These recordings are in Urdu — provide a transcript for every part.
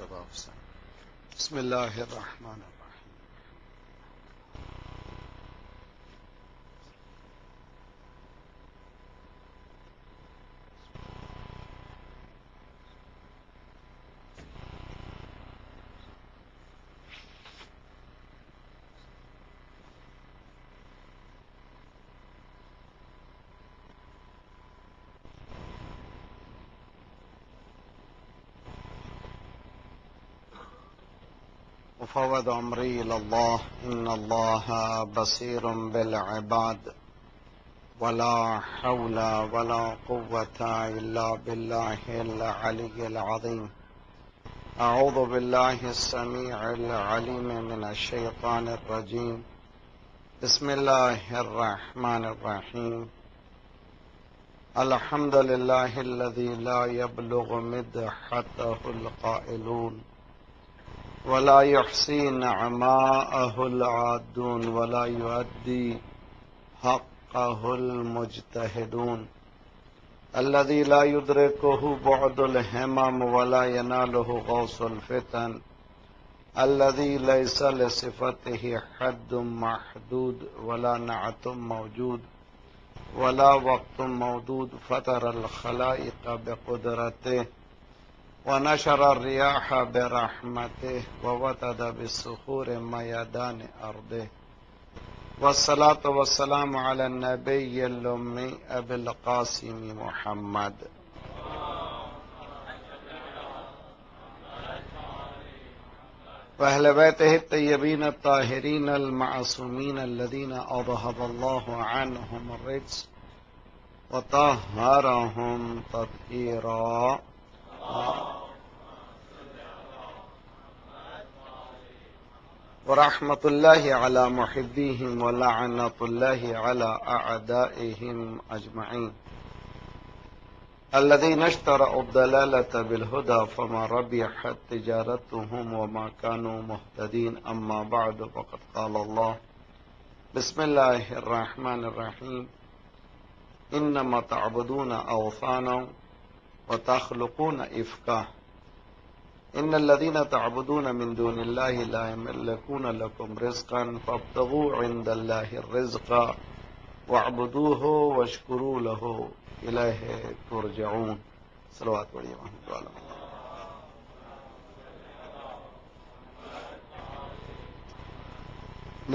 مرتبہ حسین. بسم اللہ الرحمن الرحیم. وفوض امری الى اللہ ان اللہ بصیر بالعباد ولا حول ولا قوة الا باللہ العلی العظیم. اعوذ باللہ السمیع العلیم من الشیطان الرجیم. بسم اللہ الرحمن الرحیم. الحمد للہ الذی لا یبلغ مدحته القائلون ولا يحصي نعماءه العادون ولا يؤدي حقه المجتهدون الذي لا يدركه بعد الهمم ولا يناله غوص الفتن الذي ليس لصفته حد محدود ولا نعت موجود ولا وقت موجود فطر الخلائق بقدرته ونشر الرياح برحمته ووتد بالصخور ميدان أرضه والصلاة والسلام على النبي الأمي أبي القاسم محمد وأهل بيته الطيبين الطاهرين المعصومين الذين أذهب الله عنهم الرجس وطهرهم تطهيرا. ورحمة الله على محبيهم ولعنة الله على أعدائهم أجمعين الذين اشتروا الضلالة بالهدى فما ربحت تجارتهم وما كانوا مهتدين. أما بعد فقد قال الله بسم الله الرحمن الرحيم إنما تعبدون أوثانا وتخلقون إفكا إن الذين تعبدون من دون الله لا يملكون لكم رزقا فابتغوا عند الله الرزق واعبدوه واشكروا له إليه ترجعون. صلوات پڑھیے محمد والا.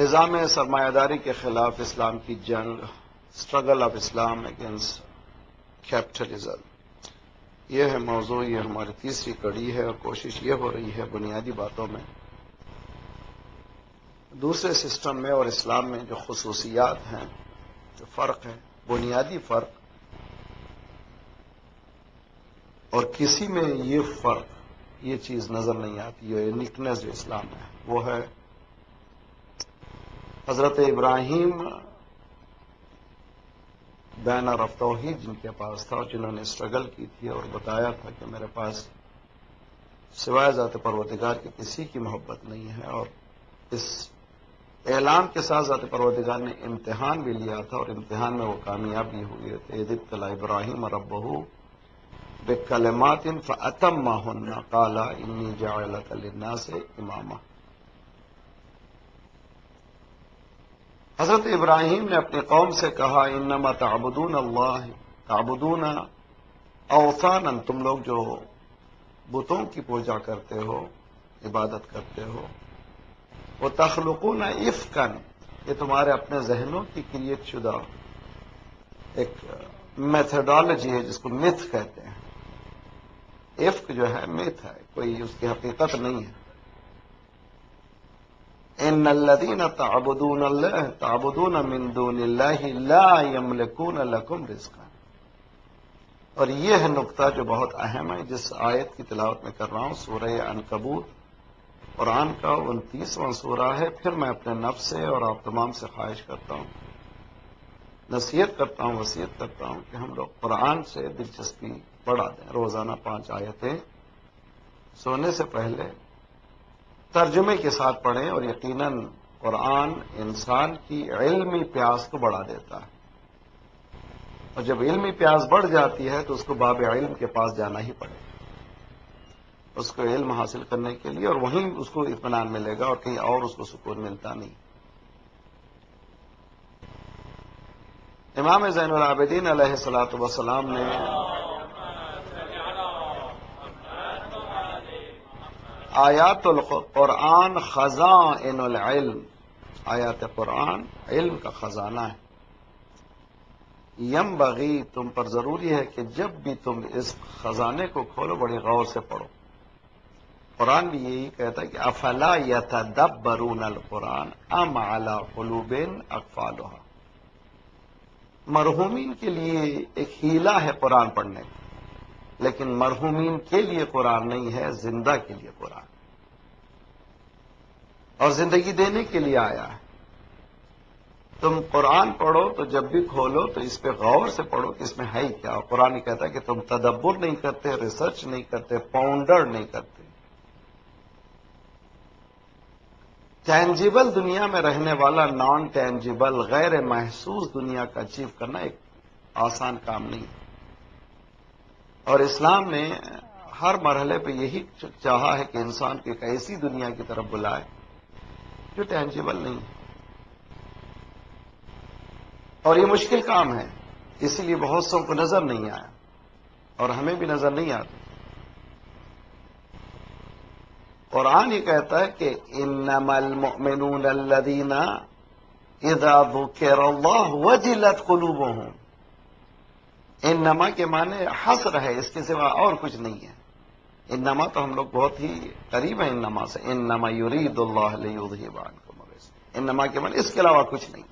نظام سرمایہ داری کے خلاف اسلام کی جنگ، struggle of Islam against capitalism, یہ ہے موضوع. یہ ہماری تیسری کڑی ہے اور کوشش یہ ہو رہی ہے بنیادی باتوں میں دوسرے سسٹم میں اور اسلام میں جو خصوصیات ہیں، جو فرق ہے، بنیادی فرق، اور کسی میں یہ فرق، یہ چیز نظر نہیں آتی. یہ یونیکنیس جو اسلام ہے وہ ہے حضرت ابراہیم بینر آف توحید جن کے پاس تھا اور جنہوں نے اسٹرگل کی تھی اور بتایا تھا کہ میرے پاس سوائے ذات پروردگار کے کسی کی محبت نہیں ہے، اور اس اعلان کے ساتھ ذات پروردگار نے امتحان بھی لیا تھا اور امتحان میں وہ کامیاب بھی ہوئے تھے. اذ ابتلی ابراہیم ربہ بکلمات فاتمہن قال انی جاعلک للناس اماما. حضرت ابراہیم نے اپنی قوم سے کہا انما تعبدون اللہ تعبدون اوثانا، تم لوگ جو بتوں کی پوجا کرتے ہو، عبادت کرتے ہو، وہ تخلقون افکن، یہ تمہارے اپنے ذہنوں کی کریٹ شدہ ایک میتھڈالوجی ہے جس کو متھ کہتے ہیں. افک جو ہے متھ ہے، کوئی اس کی حقیقت نہیں ہے. ان الذين تعبدون من دون الله لا يملكون لكم رزقا. اور یہ ہے نقطہ جو بہت اہم ہے جس آیت کی تلاوت میں کر رہا ہوں، سورہ عنکبوت قرآن کا 29واں سورہ ہے. پھر میں اپنے نفس سے اور آپ تمام سے خواہش کرتا ہوں، نصیحت کرتا ہوں، وصیت کرتا ہوں کہ ہم لوگ قرآن سے دلچسپی بڑھا دیں. روزانہ 5 آیتیں سونے سے پہلے ترجمے کے ساتھ پڑھیں، اور یقیناً قرآن انسان کی علمی پیاس کو بڑھا دیتا ہے، اور جب علمی پیاس بڑھ جاتی ہے تو اس کو باب علم کے پاس جانا ہی پڑے. اس کو علم حاصل کرنے کے لیے، اور وہیں اس کو اطمینان ملے گا اور کہیں اور اس کو سکون ملتا نہیں۔ امام زین العابدین علیہ الصلوۃ والسلام نے آیات القرآن خزائن العلم، آیات قرآن علم کا خزانہ ہے۔ ینبغی، تم پر ضروری ہے کہ جب بھی تم اس خزانے کو کھولو بڑی غور سے پڑھو۔ قرآن بھی یہی کہتا ہے کہ افلا یتدبرون القرآن ام علی قلوب اقفالها۔ مرحومین کے لیے ایک حیلہ ہے قرآن پڑھنے کا، لیکن مرحومین کے لیے قرآن نہیں ہے، زندہ کے لیے قرآن، اور زندگی دینے کے لیے آیا ہے۔ تم قرآن پڑھو تو جب بھی کھولو تو اس پہ غور سے پڑھو کہ اس میں ہے کیا، اور قرآن ہی کہتا ہے کہ تم تدبر نہیں کرتے، ریسرچ نہیں کرتے، پاؤنڈر نہیں کرتے۔ ٹینجیبل دنیا میں رہنے والا نان ٹینجیبل غیر محسوس دنیا کا اچیو کرنا ایک آسان کام نہیں، اور اسلام نے ہر مرحلے پہ یہی چاہا ہے کہ انسان کو ایک ایسی دنیا کی طرف بلائے جو ٹینجیبل نہیں ہے، اور یہ مشکل کام ہے، اسی لیے بہت سو کو نظر نہیں آیا، اور ہمیں بھی نظر نہیں آتا۔ قرآن یہ کہتا ہے کہ انما المؤمنون الذین اذا ذکر اللہ وجلت قلوبهم۔ انما کے معنی حصر ہے، اس کے سوا اور کچھ نہیں ہے۔ انما تو ہم لوگ بہت ہی قریب ہیں انما سے، انما یرید اللہ لیذہب عنکم الرجس، انما کے معنی اس کے علاوہ کچھ نہیں۔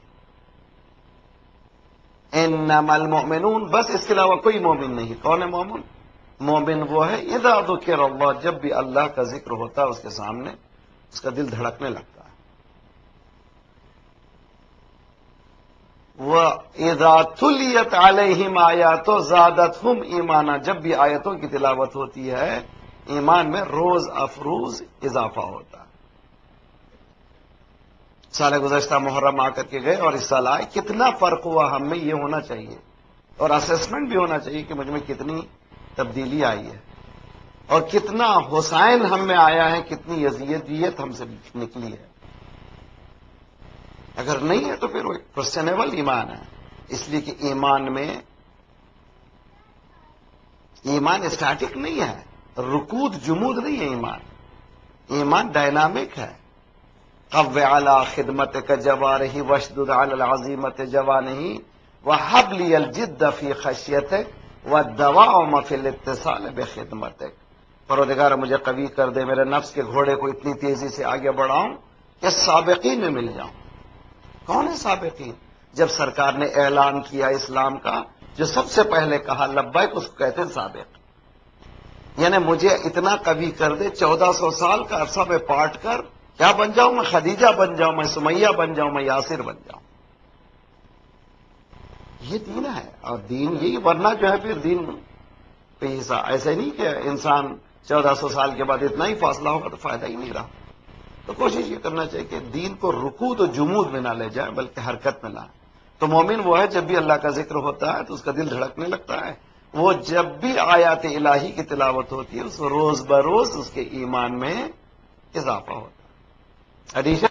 انما المؤمنون، بس اس کے علاوہ کوئی مومن نہیں۔ کون ہے مومن؟ مومن وہ ہے اذا ذکر اللہ، جب بھی اللہ کا ذکر ہوتا ہے اس کے سامنے اس کا دل دھڑکنے لگتا ہے۔ وَإِذَا تُلِيَتْ عَلَيْهِمْ آیَاتُ زَادَتْهُمْ ایمانا، جب بھی آیتوں کی تلاوت ہوتی ہے ایمان میں روز افروز اضافہ ہوتا ہے۔ سال گزشتہ محرم آ کر کے گئے اور اس سال آئے، کتنا فرق ہوا ہم میں، یہ ہونا چاہیے، اور اسسمنٹ بھی ہونا چاہیے کہ مجھ میں کتنی تبدیلی آئی ہے، اور کتنا حسین ہم میں آیا ہے، کتنی یزیدیت ہم سے نکلی ہے۔ اگر نہیں ہے تو پھر وہ ایک کوسچنیبل ایمان ہے، اس لیے کہ ایمان اسٹیٹک نہیں ہے، رکود جمود نہیں ہے ایمان، ایمان ڈائنامک ہے۔ قو علی خدمتک جوارحی واشدد علی العزیمت جوانحی وہب لی الجد فی خشیتک والدوام فی الاتصال بخدمتک۔ پروردگار مجھے قوی کر دے، میرے نفس کے گھوڑے کو اتنی تیزی سے آگے بڑھاؤں کہ سابقین میں مل جاؤں۔ کون ہے سابقین؟ جب سرکار نے اعلان کیا اسلام کا، جو سب سے پہلے کہا لبیک، اس کو کہتے ہیں سابق، یعنی مجھے اتنا قوی کر دے، 1400 سال کا عرصہ میں پاٹ کر کیا بن جاؤں، میں خدیجہ بن جاؤں، میں سمیہ بن جاؤں، میں یاسر بن جاؤں۔ یہ دین ہے، اور دین یہی، ورنہ جو ہے پھر دین پہ حصہ ایسے نہیں کہ انسان 1400 سال کے بعد اتنا ہی فاصلہ ہوگا تو فائدہ ہی نہیں رہا۔ تو کوشش یہ کرنا چاہیے کہ دین کو رکود و جمود میں نہ لے جائے، بلکہ حرکت میں لائیں۔ تو مومن وہ ہے جب بھی اللہ کا ذکر ہوتا ہے تو اس کا دل دھڑکنے لگتا ہے، وہ جب بھی آیات الہی کی تلاوت ہوتی ہے اس روز بروز اس کے ایمان میں اضافہ ہوتا ہے۔ ایڈیشن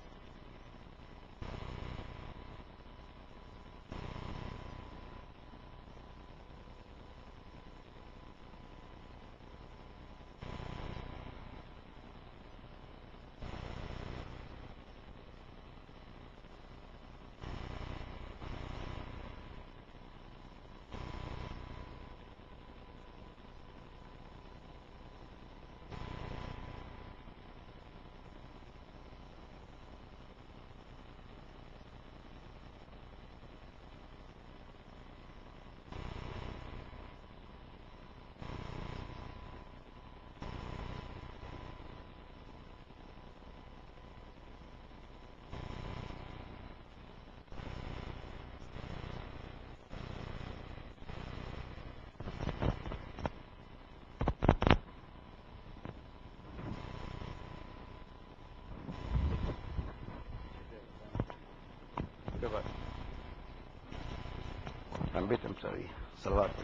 بیٹم سوری سلوات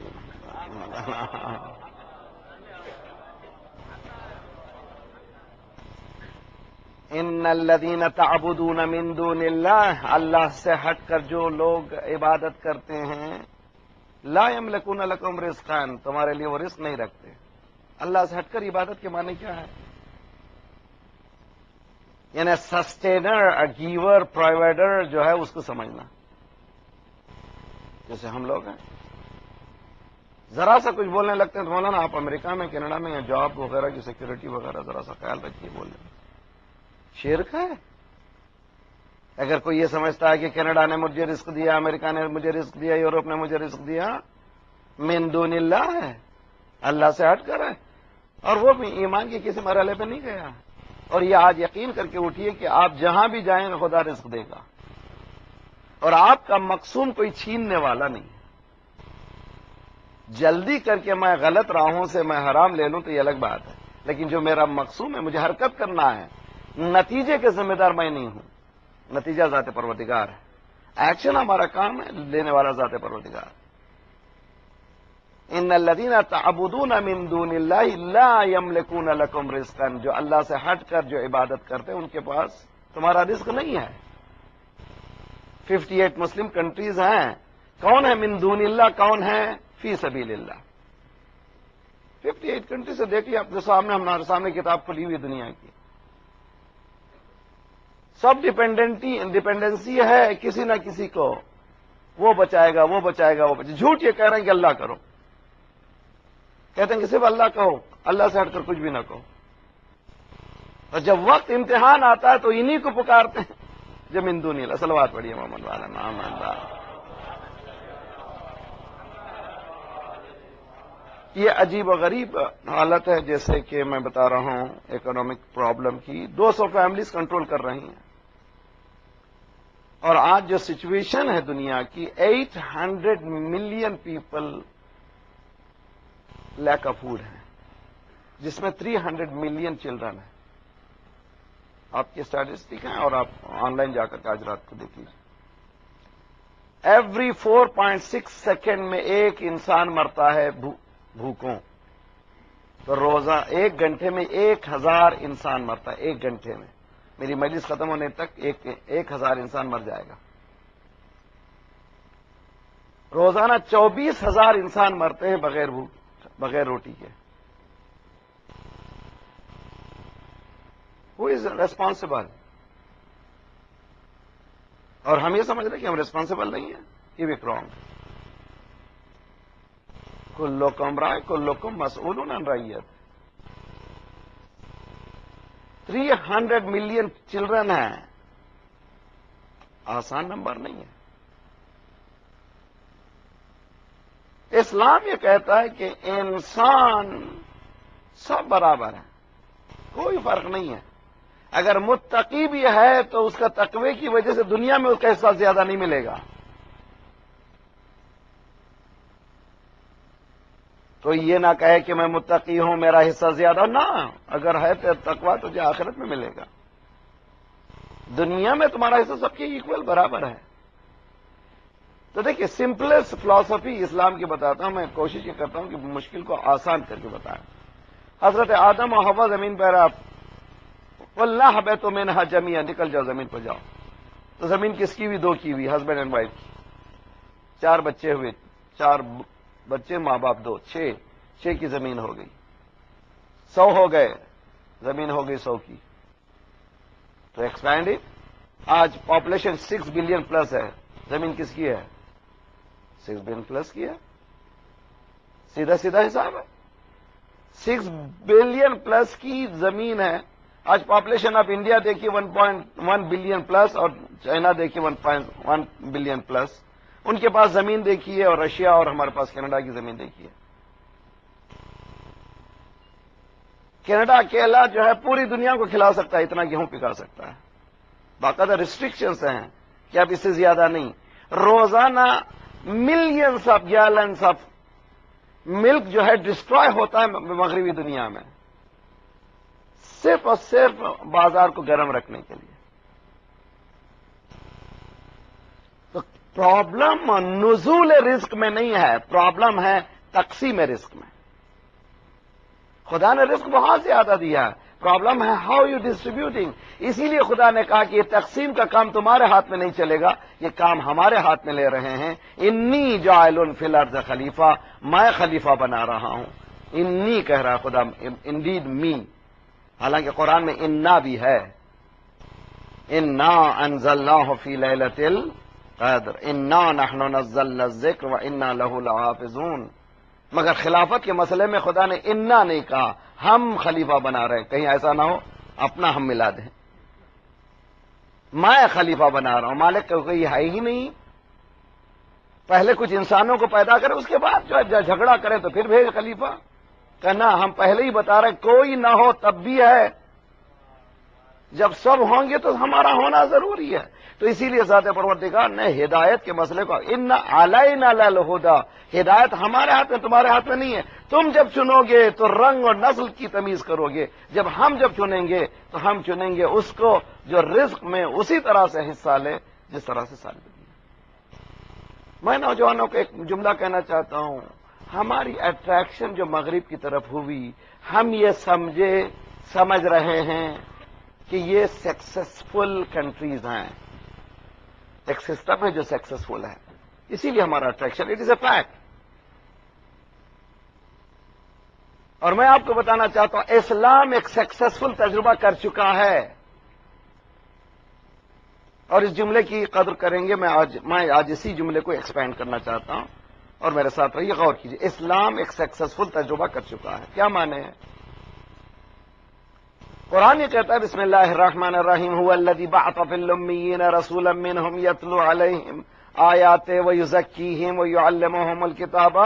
ان الذین تعبدون من دون اللہ، اللہ سے ہٹ کر جو لوگ عبادت کرتے ہیں، لا یملکون لکم رزقا، تمہارے لیے وہ رزق نہیں رکھتے. اللہ سے ہٹ کر عبادت کے معنی کیا ہے؟ یعنی سسٹینر، گیور، پرووائڈر جو ہے اس کو سمجھنا. جیسے ہم لوگ ہیں، ذرا سا کچھ بولنے لگتے ہیں تو مولانا آپ امریکہ میں، کینیڈا میں، یا جاب وغیرہ کی سیکورٹی وغیرہ ذرا سا خیال رکھیے بولنے. شرک ہے. اگر کوئی یہ سمجھتا ہے کہ کینیڈا نے مجھے رزق دیا، امریکہ نے مجھے رزق دیا، یورپ نے مجھے رزق دیا، من دون اللہ ہے، اللہ سے ہٹ کر ہے، اور وہ بھی ایمان کے کسی مرحلے پہ نہیں گیا. اور یہ آج یقین کر کے اٹھیے کہ آپ جہاں بھی جائیں گے خدا رزق دے گا، اور آپ کا مقصوم کوئی چھیننے والا نہیں. جلدی کر کے میں غلط راہوں سے میں حرام لے لوں تو یہ الگ بات ہے، لیکن جو میرا مقصوم ہے، مجھے حرکت کرنا ہے، نتیجے کے ذمہ دار میں نہیں ہوں. نتیجہ ذات پروردگار ہے، ایکشن ہمارا کام ہے، لینے والا ذات پروردگار. ان الذین تعبدون من دون اللہ لا یملکون لکم رزقا، جو اللہ سے ہٹ کر جو عبادت کرتے ہیں ان کے پاس تمہارا رزق نہیں ہے. 58 مسلم کنٹریز ہیں. کون ہے من دون اللہ؟ کون ہے فی سبیل اللہ؟ 58 کنٹری سے دیکھیے آپ جو سامنے، ہمارے سامنے کتاب کھلی ہوئی دنیا کی. سب ڈیپینڈنسی ہے کسی نہ کسی کو، وہ بچائے گا، وہ بچائے گا، وہ بچائے. جھوٹ یہ کہہ رہے ہیں کہ اللہ کرو، کہتے ہیں کہ صرف اللہ کہو، اللہ سے ہٹ کر کچھ بھی نہ کہو. اور جب وقت امتحان آتا ہے تو انہی کو پکارتے ہیں جو من دون اللہ. صلوات پڑھیے محمد والا محمد. یہ عجیب و غریب حالت ہے، جیسے کہ میں بتا رہا ہوں اکنامک پرابلم کی. 200 فیملیز کنٹرول کر رہی ہیں، اور آج جو سچویشن ہے دنیا کی، 800 million people lack of food ہیں، جس میں 300 ملین چلڈرن ہیں. آپ کی اسٹیٹسٹک ہیں، اور آپ آن لائن جا کر کے آج رات کو دیکھ لیجیے. ایوری 4.6 سیکنڈ میں ایک انسان مرتا ہے بھوکوں. تو روزہ 1 گھنٹے میں 1000 انسان مرتا ہے. 1 گھنٹے میں، میری مجلس ختم ہونے تک 1000 انسان مر جائے گا. روزانہ 24,000 انسان مرتے ہیں بغیر بھوک، بغیر روٹی کے. ہو از ریسپانسبل؟ اور ہم یہ سمجھ رہے کہ ہم ریسپانسبل نہیں ہیں. یہ بھی رانگ. کلکم راع کلکم مسئول عن رعیت. 300 ملین چلڈرن ہیں، آسان نمبر نہیں ہے. اسلام یہ کہتا ہے کہ انسان سب برابر ہیں، کوئی فرق نہیں ہے. اگر متقی بھی ہے تو اس کا تقوی کی وجہ سے دنیا میں اس کا حصہ زیادہ نہیں ملے گا. تو یہ نہ کہے کہ میں متقی ہوں میرا حصہ زیادہ، نہ. اگر ہے تو تقوی تجھے آخرت میں ملے گا. دنیا میں تمہارا حصہ سب کے ایکول برابر ہے. تو دیکھیے، سمپلسٹ فلسفی اسلام کی بتاتا ہوں. میں کوشش یہ کرتا ہوں کہ مشکل کو آسان کر کے بتائیں. حضرت آدم اور حوا زمین پر آپ واللہ ہبتوا منھا جمیعا، نکل جاؤ زمین پر جاؤ. تو زمین کس کی ہوئی؟ 2 کی ہوئی، ہسبینڈ اینڈ وائف کی. 4 بچے ہوئے، 4 بچے، ماں باپ 2، 6 کی زمین ہو گئی. 100 ہو گئے، زمین ہو گئی 100 کی. تو ایکسپینڈ. آج پاپولیشن 6 بلین پلس ہے، زمین کس کی ہے؟ 6 بلین پلس کی ہے. سیدھا سیدھا حساب ہے. 6 بلین پلس کی زمین ہے. آج پاپولیشن آف انڈیا دیکھیے 1.1 بلین پلس، اور چائنا دیکھیے 1.1 بلین پلس. ان کے پاس زمین دیکھیے، اور رشیا اور ہمارے پاس کینیڈا کی زمین دیکھیے. کینیڈا اکیلا جو ہے پوری دنیا کو کھلا سکتا ہے، اتنا گیہوں پکا سکتا ہے. باقاعدہ ریسٹرکشنز ہیں کہ اب اس سے زیادہ نہیں. روزانہ ملینز آف گیلنز آف ملک جو ہے ڈسٹروائے ہوتا ہے مغربی دنیا میں، صرف اور صرف بازار کو گرم رکھنے کے لیے. تو پرابلم نزول رزق میں نہیں ہے، پرابلم ہے تقسیم رزق میں. خدا نے رزق بہت زیادہ دیا ہے، پرابلم ہے ہاؤ یو ڈسٹریبیوٹنگ. اسی لیے خدا نے کہا کہ یہ تقسیم کا کام تمہارے ہاتھ میں نہیں چلے گا, یہ کام ہمارے ہاتھ میں لے رہے ہیں. انی جاعل فی الارض خلیفہ, میں خلیفہ بنا رہا ہوں. انی کہہ رہا خدا, انڈیڈ می, حالانکہ قرآن میں انا بھی ہے. انا انزلناہ فی لیلۃ القدر انا نحن نزلنا الذکر وانا لہ لحافظون. مگر خلافت کے مسئلے میں خدا نے انا نہیں کہا, ہم خلیفہ بنا رہے ہیں. کہیں ایسا نہ ہو اپنا ہم ملا دیں. میں خلیفہ بنا رہا ہوں, مالک کا کوئی ہے ہی نہیں. پہلے کچھ انسانوں کو پیدا کرے, اس کے بعد جو جھگڑا کرے تو پھر بھیج خلیفہ. کہنا ہم پہلے ہی بتا رہے کوئی نہ ہو تب بھی ہے, جب سب ہوں گے تو ہمارا ہونا ضروری ہے. تو اسی لیے ذات پروردگار نے ہدایت کے مسئلے کو ان علینا للہدی, ہدایت ہمارے ہاتھ میں تمہارے ہاتھ میں نہیں ہے. تم جب چنو گے تو رنگ اور نسل کی تمیز کرو گے, جب چنیں گے تو ہم چنیں گے اس کو جو رزق میں اسی طرح سے حصہ لے جس طرح سے سال دنیا. میں نوجوانوں کو ایک جملہ کہنا چاہتا ہوں, ہماری اٹریکشن جو مغرب کی طرف ہوئی, ہم یہ سمجھ رہے ہیں کہ یہ سکسیسفل کنٹریز ہیں, ایک سسٹم ہے جو سکسیسفل ہے, اسی لیے ہمارا attraction, it is a fact. اور میں آپ کو بتانا چاہتا ہوں اسلام ایک سکسیسفل تجربہ کر چکا ہے, اور اس جملے کی قدر کریں گے. میں آج اسی جملے کو ایکسپینڈ کرنا چاہتا ہوں, اور میرے ساتھ رہیے, غور کیجیے. اسلام ایک سکسیسفل تجربہ کر چکا ہے. کیا معنی ہے؟ قرآن یہ کہتا ہے بسم اللہ الرحمن الرحیم هو الذی بعث فی الامیین رسولا منهم یتلو علیہم آیاتہ ویزکیہم ویعلمہم الکتاب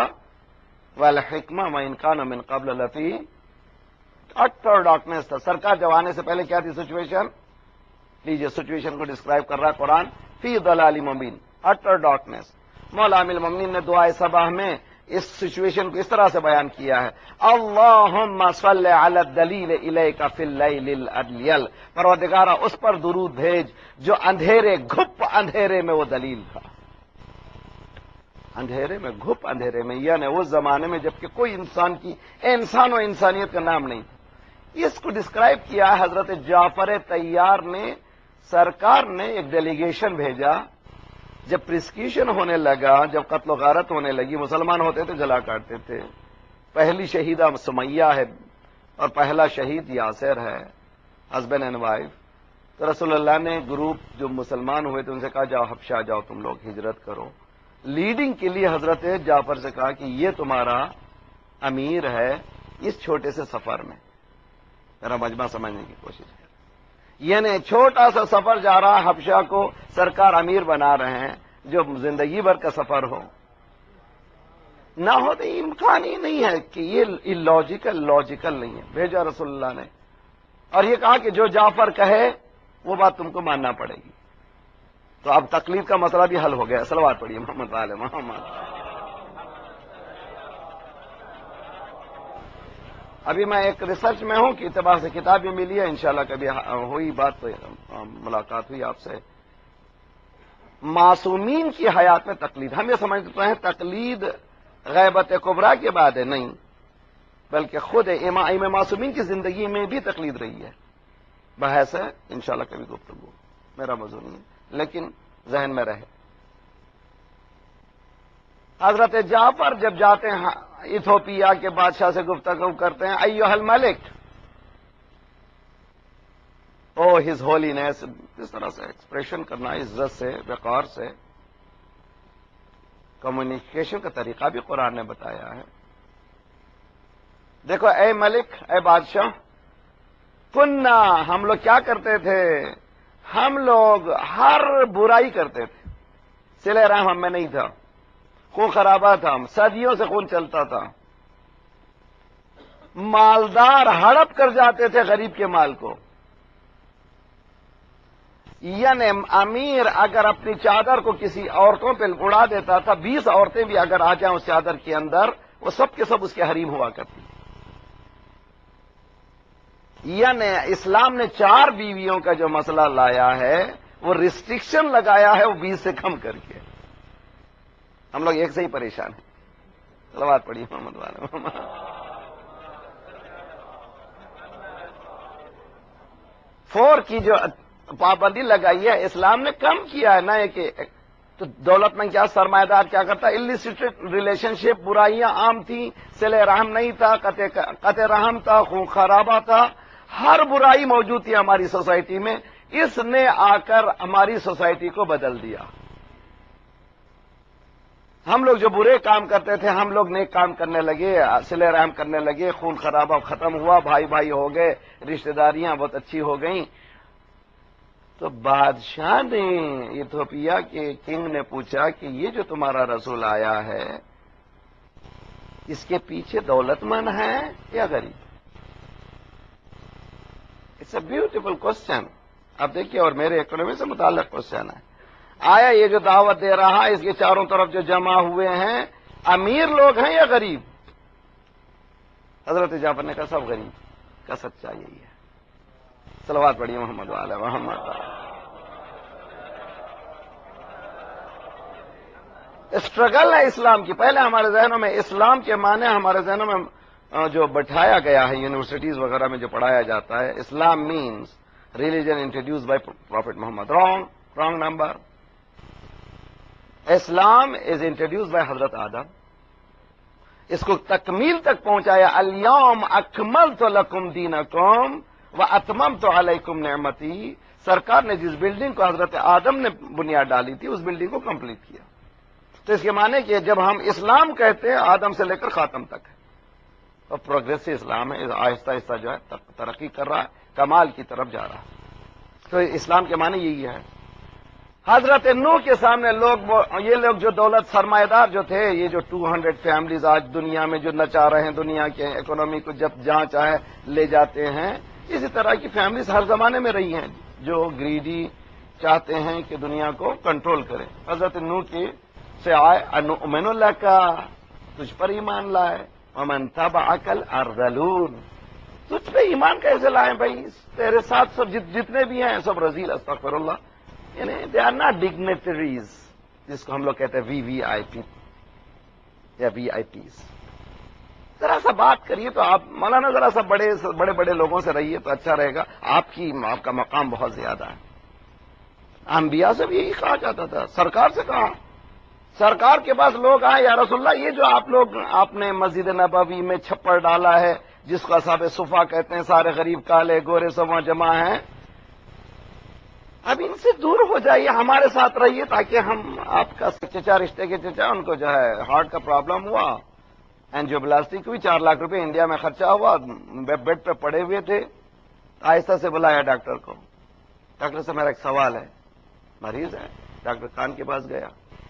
والحکمہ وان کانوا من قبل لفی اٹر ڈارکنیس تھا. سرکار جب آنے سے پہلے کیا تھی سچویشن؟ لیجیے سچویشن کو ڈسکرائب کر رہا ہے قرآن, فی ضلال مبین, اٹر ڈارکنیس. مولا امیر المومنین نے دعائے صباح میں اس سچویشن کو اس طرح سے بیان کیا ہے, اللہم صلی علی الدلیل الیک فی اللیل الالیل, پروردگارا اس پر درود بھیج جو اندھیرے گھپ اندھیرے میں وہ دلیل تھا. اندھیرے میں گھپ اندھیرے میں, یعنی اس زمانے میں جبکہ کوئی انسان و انسانیت کا نام نہیں تھا. اس کو ڈسکرائب کیا حضرت جعفر طیار نے. سرکار نے ایک ڈیلیگیشن بھیجا, جب پرسکیوشن ہونے لگا, جب قتل و غارت ہونے لگی, مسلمان ہوتے تھے جلا کاٹتے تھے. پہلی شہیدہ سمیہ ہے اور پہلا شہید یاسر ہے, ہسبینڈ اینڈ وائف. تو رسول اللہ نے گروپ جو مسلمان ہوئے تھے ان سے کہا جاؤ حبشہ جاؤ, تم لوگ ہجرت کرو. لیڈنگ کے لیے حضرت جعفر سے کہا کہ یہ تمہارا امیر ہے اس چھوٹے سے سفر میں. ذرا مجمع سمجھنے کی کوشش کریں. یعنی چھوٹا سا سفر جا رہا حبشہ کو سرکار امیر بنا رہے ہیں, جو زندگی بھر کا سفر ہو نہ ہو تو امکان ہی نہیں ہے کہ یہ لاجیکل نہیں ہے. بھیجا رسول اللہ نے, اور یہ کہا کہ جو جعفر کہے وہ بات تم کو ماننا پڑے گی. تو اب تقلید کا مسئلہ بھی حل ہو گیا. صلوات پڑھیے محمد علی محمد. ابھی میں ایک ریسرچ میں ہوں کہ اعتبار سے کتاب بھی ملی ہے, انشاءاللہ کبھی ہوئی بات تو ملاقات ہوئی آپ سے. معصومین کی حیات میں تقلید, ہم یہ سمجھتے ہیں تقلید غیبت کبریٰ کے بعد ہے, نہیں, بلکہ خود امام معصومین کی زندگی میں بھی تقلید رہی ہے. بحث ہے انشاءاللہ کبھی گفتگو, میرا موضوع نہیں ہے لیکن ذہن میں رہے. حضرت جعفر جب جاتے ہیں ایتھوپیا کے بادشاہ سے گفتگو کرتے ہیں, ایھا الملک, او ہز ہولینس, اس طرح سے ایکسپریشن کرنا, عزت سے وقار سے. کمیونیکیشن کا طریقہ بھی قرآن نے بتایا ہے. دیکھو اے ملک, اے بادشاہ, کننا, ہم لوگ کیا کرتے تھے, ہم لوگ ہر برائی کرتے تھے. صلہ رحم ہم میں نہیں تھا, خون خرابہ تھا, صدیوں سے خون چلتا تھا. مالدار ہڑپ کر جاتے تھے غریب کے مال کو. یعنی امیر اگر اپنی چادر کو کسی عورتوں پہ اڑا دیتا تھا, 20 عورتیں بھی اگر آ جائیں اس چادر کے اندر, وہ سب کے سب اس کے حریم ہوا کرتی. یعنی اسلام نے 4 بیویوں کا جو مسئلہ لایا ہے وہ ریسٹرکشن لگایا ہے, وہ 20 سے کم کر کے. ہم لوگ ایک سے ہی پریشان ہیں. صلوات پڑھیے محمد والے محمد. 4 کی جو پابندی لگائی ہے اسلام نے کم کیا ہے نا کہ تو دولت میں کیا سرمایہ دار کیا کرتا illicit ریلیشن شپ برائیاں عام تھیں صلہ رحم نہیں تھا قطع رحم تھا خون خرابہ تھا ہر برائی موجود تھی ہماری سوسائٹی میں اس نے آ کر ہماری سوسائٹی کو بدل دیا ہم لوگ جو برے کام کرتے تھے ہم لوگ نیک کام کرنے لگے صلہ رحم کرنے لگے خون خرابہ ختم ہوا بھائی بھائی ہو گئے رشتہ داریاں بہت اچھی ہو گئیں تو بادشاہ نے ایتھوپیا کے کنگ نے پوچھا کہ یہ جو تمہارا رسول آیا ہے اس کے پیچھے دولت مند ہے یا غریب اٹس اے بیوٹیفل کوشچن اب دیکھیے اور میرے اکانومی سے متعلق کوشچن ہے آیا یہ جو دعوت دے رہا اس کے چاروں طرف جو جمع ہوئے ہیں امیر لوگ ہیں یا غریب حضرت جعفر نے کہا سب غریب کا سچا یہی ہے صلوات پڑھیے محمد وعلی محمد اسٹرگل ہے اسلام کی پہلے ہمارے ذہنوں میں اسلام کے معنی ہمارے ذہنوں میں جو بٹھایا گیا ہے یونیورسٹیز وغیرہ میں جو پڑھایا جاتا ہے Islam means religion introduced by prophet Muhammad wrong number Islam is introduced by حضرت آدم اس کو تکمیل تک پہنچایا الیوم اکملت لکم دینکم واتممت علیکم نعمتی سرکار نے جس بلڈنگ کو حضرت آدم نے بنیاد ڈالی تھی اس بلڈنگ کو کمپلیٹ کیا تو اس کے معنی کہ جب ہم اسلام کہتے ہیں آدم سے لے کر خاتم تک ہے اور پروگریسو اسلام ہے آہستہ آہستہ جو ہے ترقی کر رہا ہے کمال کی طرف جا رہا ہے تو اسلام کے معنی یہی ہے حضرت نوح کے سامنے یہ لوگ جو دولت سرمایہ دار جو تھے یہ جو 200 فیملیز آج دنیا میں جو نچا رہے ہیں دنیا کے اکانومی کو جب جہاں چاہے لے جاتے ہیں اسی طرح کی فیملیز ہر زمانے میں رہی ہیں جو گریڈی چاہتے ہیں کہ دنیا کو کنٹرول کرے حضرت نوح کی سے آئے انؤمن لک تجھ پر ایمان لائے ومن تبعک الارذلون تجھ پہ ایمان کیسے لائیں بھائی تیرے ساتھ سب جتنے بھی ہیں سب رذیل استغفر اللہ یعنی دے آر ناٹ ڈگنیٹریز جس کو ہم لوگ کہتے ہیں وی آئی پی یا وی آئی پیز ذرا سا بات کریے تو آپ مولانا ذرا سا بڑے بڑے لوگوں سے رہیے تو اچھا رہے گا آپ کا مقام بہت زیادہ ہے انبیاء سے بھی یہی کہا جاتا تھا سرکار سے کہا سرکار کے پاس لوگ آئے یا رسول اللہ یہ جو آپ نے مسجد نبوی میں چھپر ڈالا ہے جس کو اصحاب صفا کہتے ہیں سارے غریب کالے گورے سب وہاں جمع ہیں اب ان سے دور ہو جائیے ہمارے ساتھ رہیے تاکہ ہم آپ کا چچا رشتے کے چچا ان کو جو ہے ہارٹ کا پرابلم ہوا اینجیوپلاسٹی کو بھی 4 لاکھ روپے انڈیا میں خرچہ ہوا بیڈ پہ پڑے ہوئے تھے آہستہ سے بلایا ڈاکٹر کو ڈاکٹر سے میرا ایک سوال ہے مریض ہے ڈاکٹر خان کے پاس گیا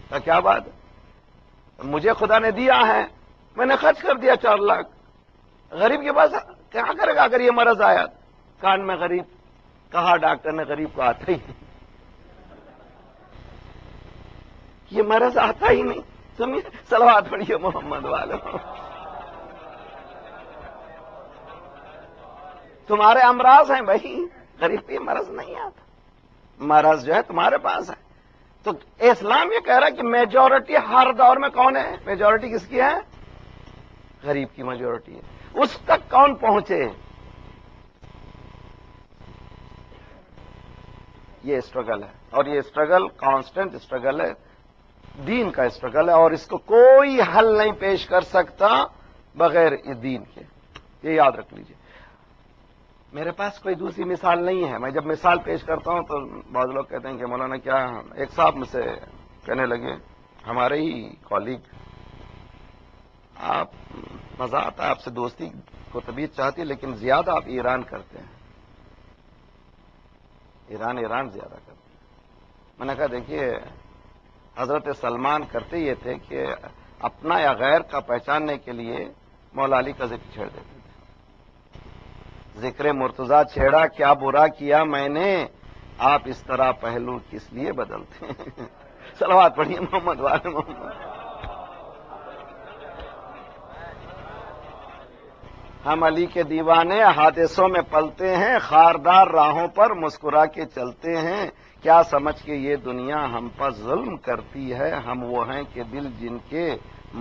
تو کیا بات مجھے خدا نے دیا ہے میں نے خرچ کر دیا 4 لاکھ غریب کے پاس کیا کرے گا اگر یہ مرض آیا کان میں غریب کہا ڈاکٹر نے غریب کو آتا ہی نہیں یہ مرض آتا ہی نہیں سمجھے صلوات پڑھیے محمد والوں تمہارے امراض ہیں بھائی غریب پہ مرض نہیں آتا مرض جو ہے تمہارے پاس ہے تو اسلام یہ کہہ رہا ہے کہ میجورٹی ہر دور میں کون ہے میجورٹی کس کی ہے غریب کی میجورٹی ہے اس تک کون پہنچے یہ اسٹرگل ہے اور یہ اسٹرگل کانسٹنٹ اسٹرگل ہے دین کا اسٹرگل ہے اور اس کو کوئی حل نہیں پیش کر سکتا بغیر دین کے یہ یاد رکھ لیجئے میرے پاس کوئی دوسری مثال نہیں ہے میں جب مثال پیش کرتا ہوں تو بعض لوگ کہتے ہیں کہ مولانا کیا ایک صاحب مجھ سے کہنے لگے ہمارے ہی کولیگ آپ مزہ آتا ہے آپ سے دوستی کو طبیعت چاہتی ہے لیکن زیادہ آپ ایران کرتے ہیں ایران زیادہ کرتے ہیں میں نے کہا دیکھیے حضرت سلمان کرتے یہ تھے کہ اپنا یا غیر کا پہچاننے کے لیے مولا علی کا ذکر چھیڑ دیتے تھے ذکر مرتضیٰ چھیڑا کیا برا کیا میں نے آپ اس طرح پہلو کس لیے بدلتے ہیں صلوات پڑھیے محمد والے محمد ہم علی کے دیوانے حادثوں میں پلتے ہیں خاردار راہوں پر مسکرا کے چلتے ہیں کیا سمجھ کے یہ دنیا ہم پر ظلم کرتی ہے ہم وہ ہیں کہ دل جن کے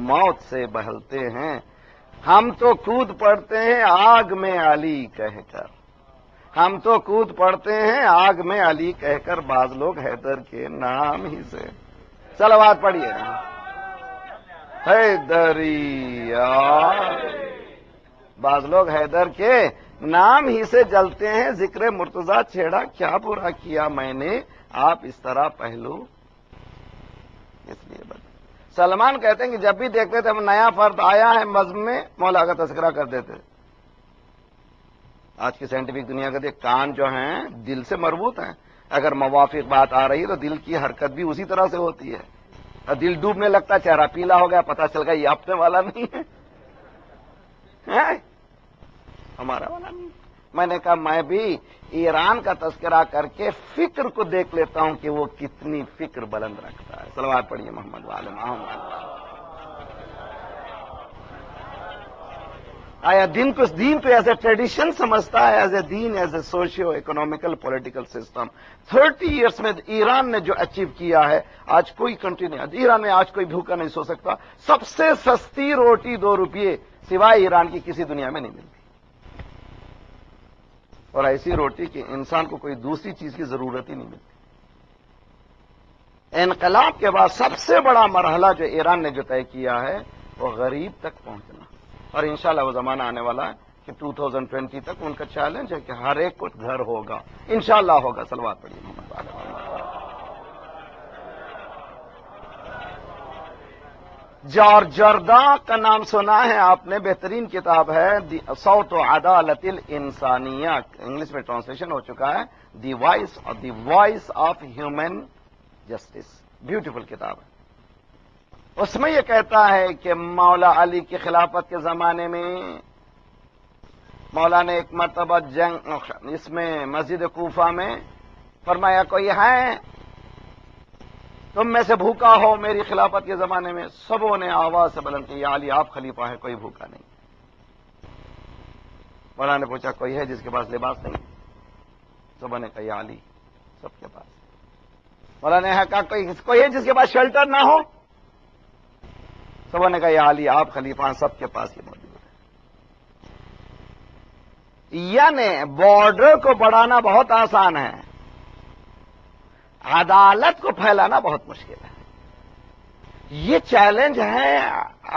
موت سے بہلتے ہیں ہم تو کود پڑتے ہیں آگ میں علی کہہ کر ہم تو کود پڑتے ہیں آگ میں علی کہہ کر، بعض لوگ حیدر کے نام ہی سے. صلوات پڑھیے. حیدریا، بعض لوگ حیدر کے نام ہی سے جلتے ہیں. ذکر مرتضیٰ چھیڑا کیا برا کیا میں نے، آپ اس طرح پہلو اس لیے بتا. سلمان کہتے ہیں کہ جب بھی دیکھتے تھے ہم نیا فرد آیا ہے مذہب میں، مولا کا تذکرہ کر دیتے. آج کی سائنٹیفک دنیا کا دیکھ، کان جو ہیں دل سے مربوط ہیں. اگر موافق بات آ رہی ہے تو دل کی حرکت بھی اسی طرح سے ہوتی ہے. اور دل ڈوبنے لگتا، چہرہ پیلا ہو گیا، پتہ چل گیا یہ اپنے والا نہیں ہے، ہمارا والا نہیں. میں نے کہا میں بھی ایران کا تذکرہ کر کے فکر کو دیکھ لیتا ہوں کہ وہ کتنی فکر بلند رکھتا ہے. صلوات پڑھیے محمد وعلی محمد. آیا دین کو ایز اے ٹریڈیشن سمجھتا ہے، ایز اے دین، as a socio economical political system. 30 years میں ایران نے جو اچیو کیا ہے، آج کوئی کنٹری نہیں. ایران میں آج کوئی بھوکا نہیں سو سکتا. سب سے سستی روٹی 2 روپیے سوائے ایران کی کسی دنیا میں نہیں ملتی. اور ایسی روٹی کہ انسان کو کوئی دوسری چیز کی ضرورت ہی نہیں ملتی. انقلاب کے بعد سب سے بڑا مرحلہ جو ایران نے جو طے کیا ہے وہ غریب تک پہنچنا. اور انشاءاللہ وہ زمانہ آنے والا ہے کہ 2020 تک ان کا چیلنج ہے کہ ہر ایک کو گھر ہوگا. انشاءاللہ ہوگا. صلوات پڑھیے محمد وعلی محمد. جارج جرداں کا نام سنا ہے آپ نے، بہترین کتاب ہے صوت و عدالت الانسانیہ، انگلش میں ٹرانسلیشن ہو چکا ہے، the voice of human justice. Beautiful کتاب ہے. اس میں یہ کہتا ہے کہ مولا علی کی خلافت کے زمانے میں مولا نے ایک مرتبہ جنگ اس میں مسجد کوفہ میں فرمایا کوئی ہے تم میں سے بھوکا ہو میری خلافت کے زمانے میں؟ سبوں نے آواز سے بلند کی یا علی آپ خلیفہ ہے، کوئی بھوکا نہیں. مولا نے پوچھا کوئی ہے جس کے پاس لباس نہیں؟ سبوں نے کہا یا علی، سب کے پاس. مولا نے کہا کوئی ہے جس کے پاس شیلٹر نہ ہو؟ سبوں نے کہا یا علی آپ خلیفہ، سب کے پاس یہ موجود ہے. یعنی بارڈر کو بڑھانا بہت آسان ہے، عدالت کو پھیلانا بہت مشکل ہے. یہ چیلنج ہے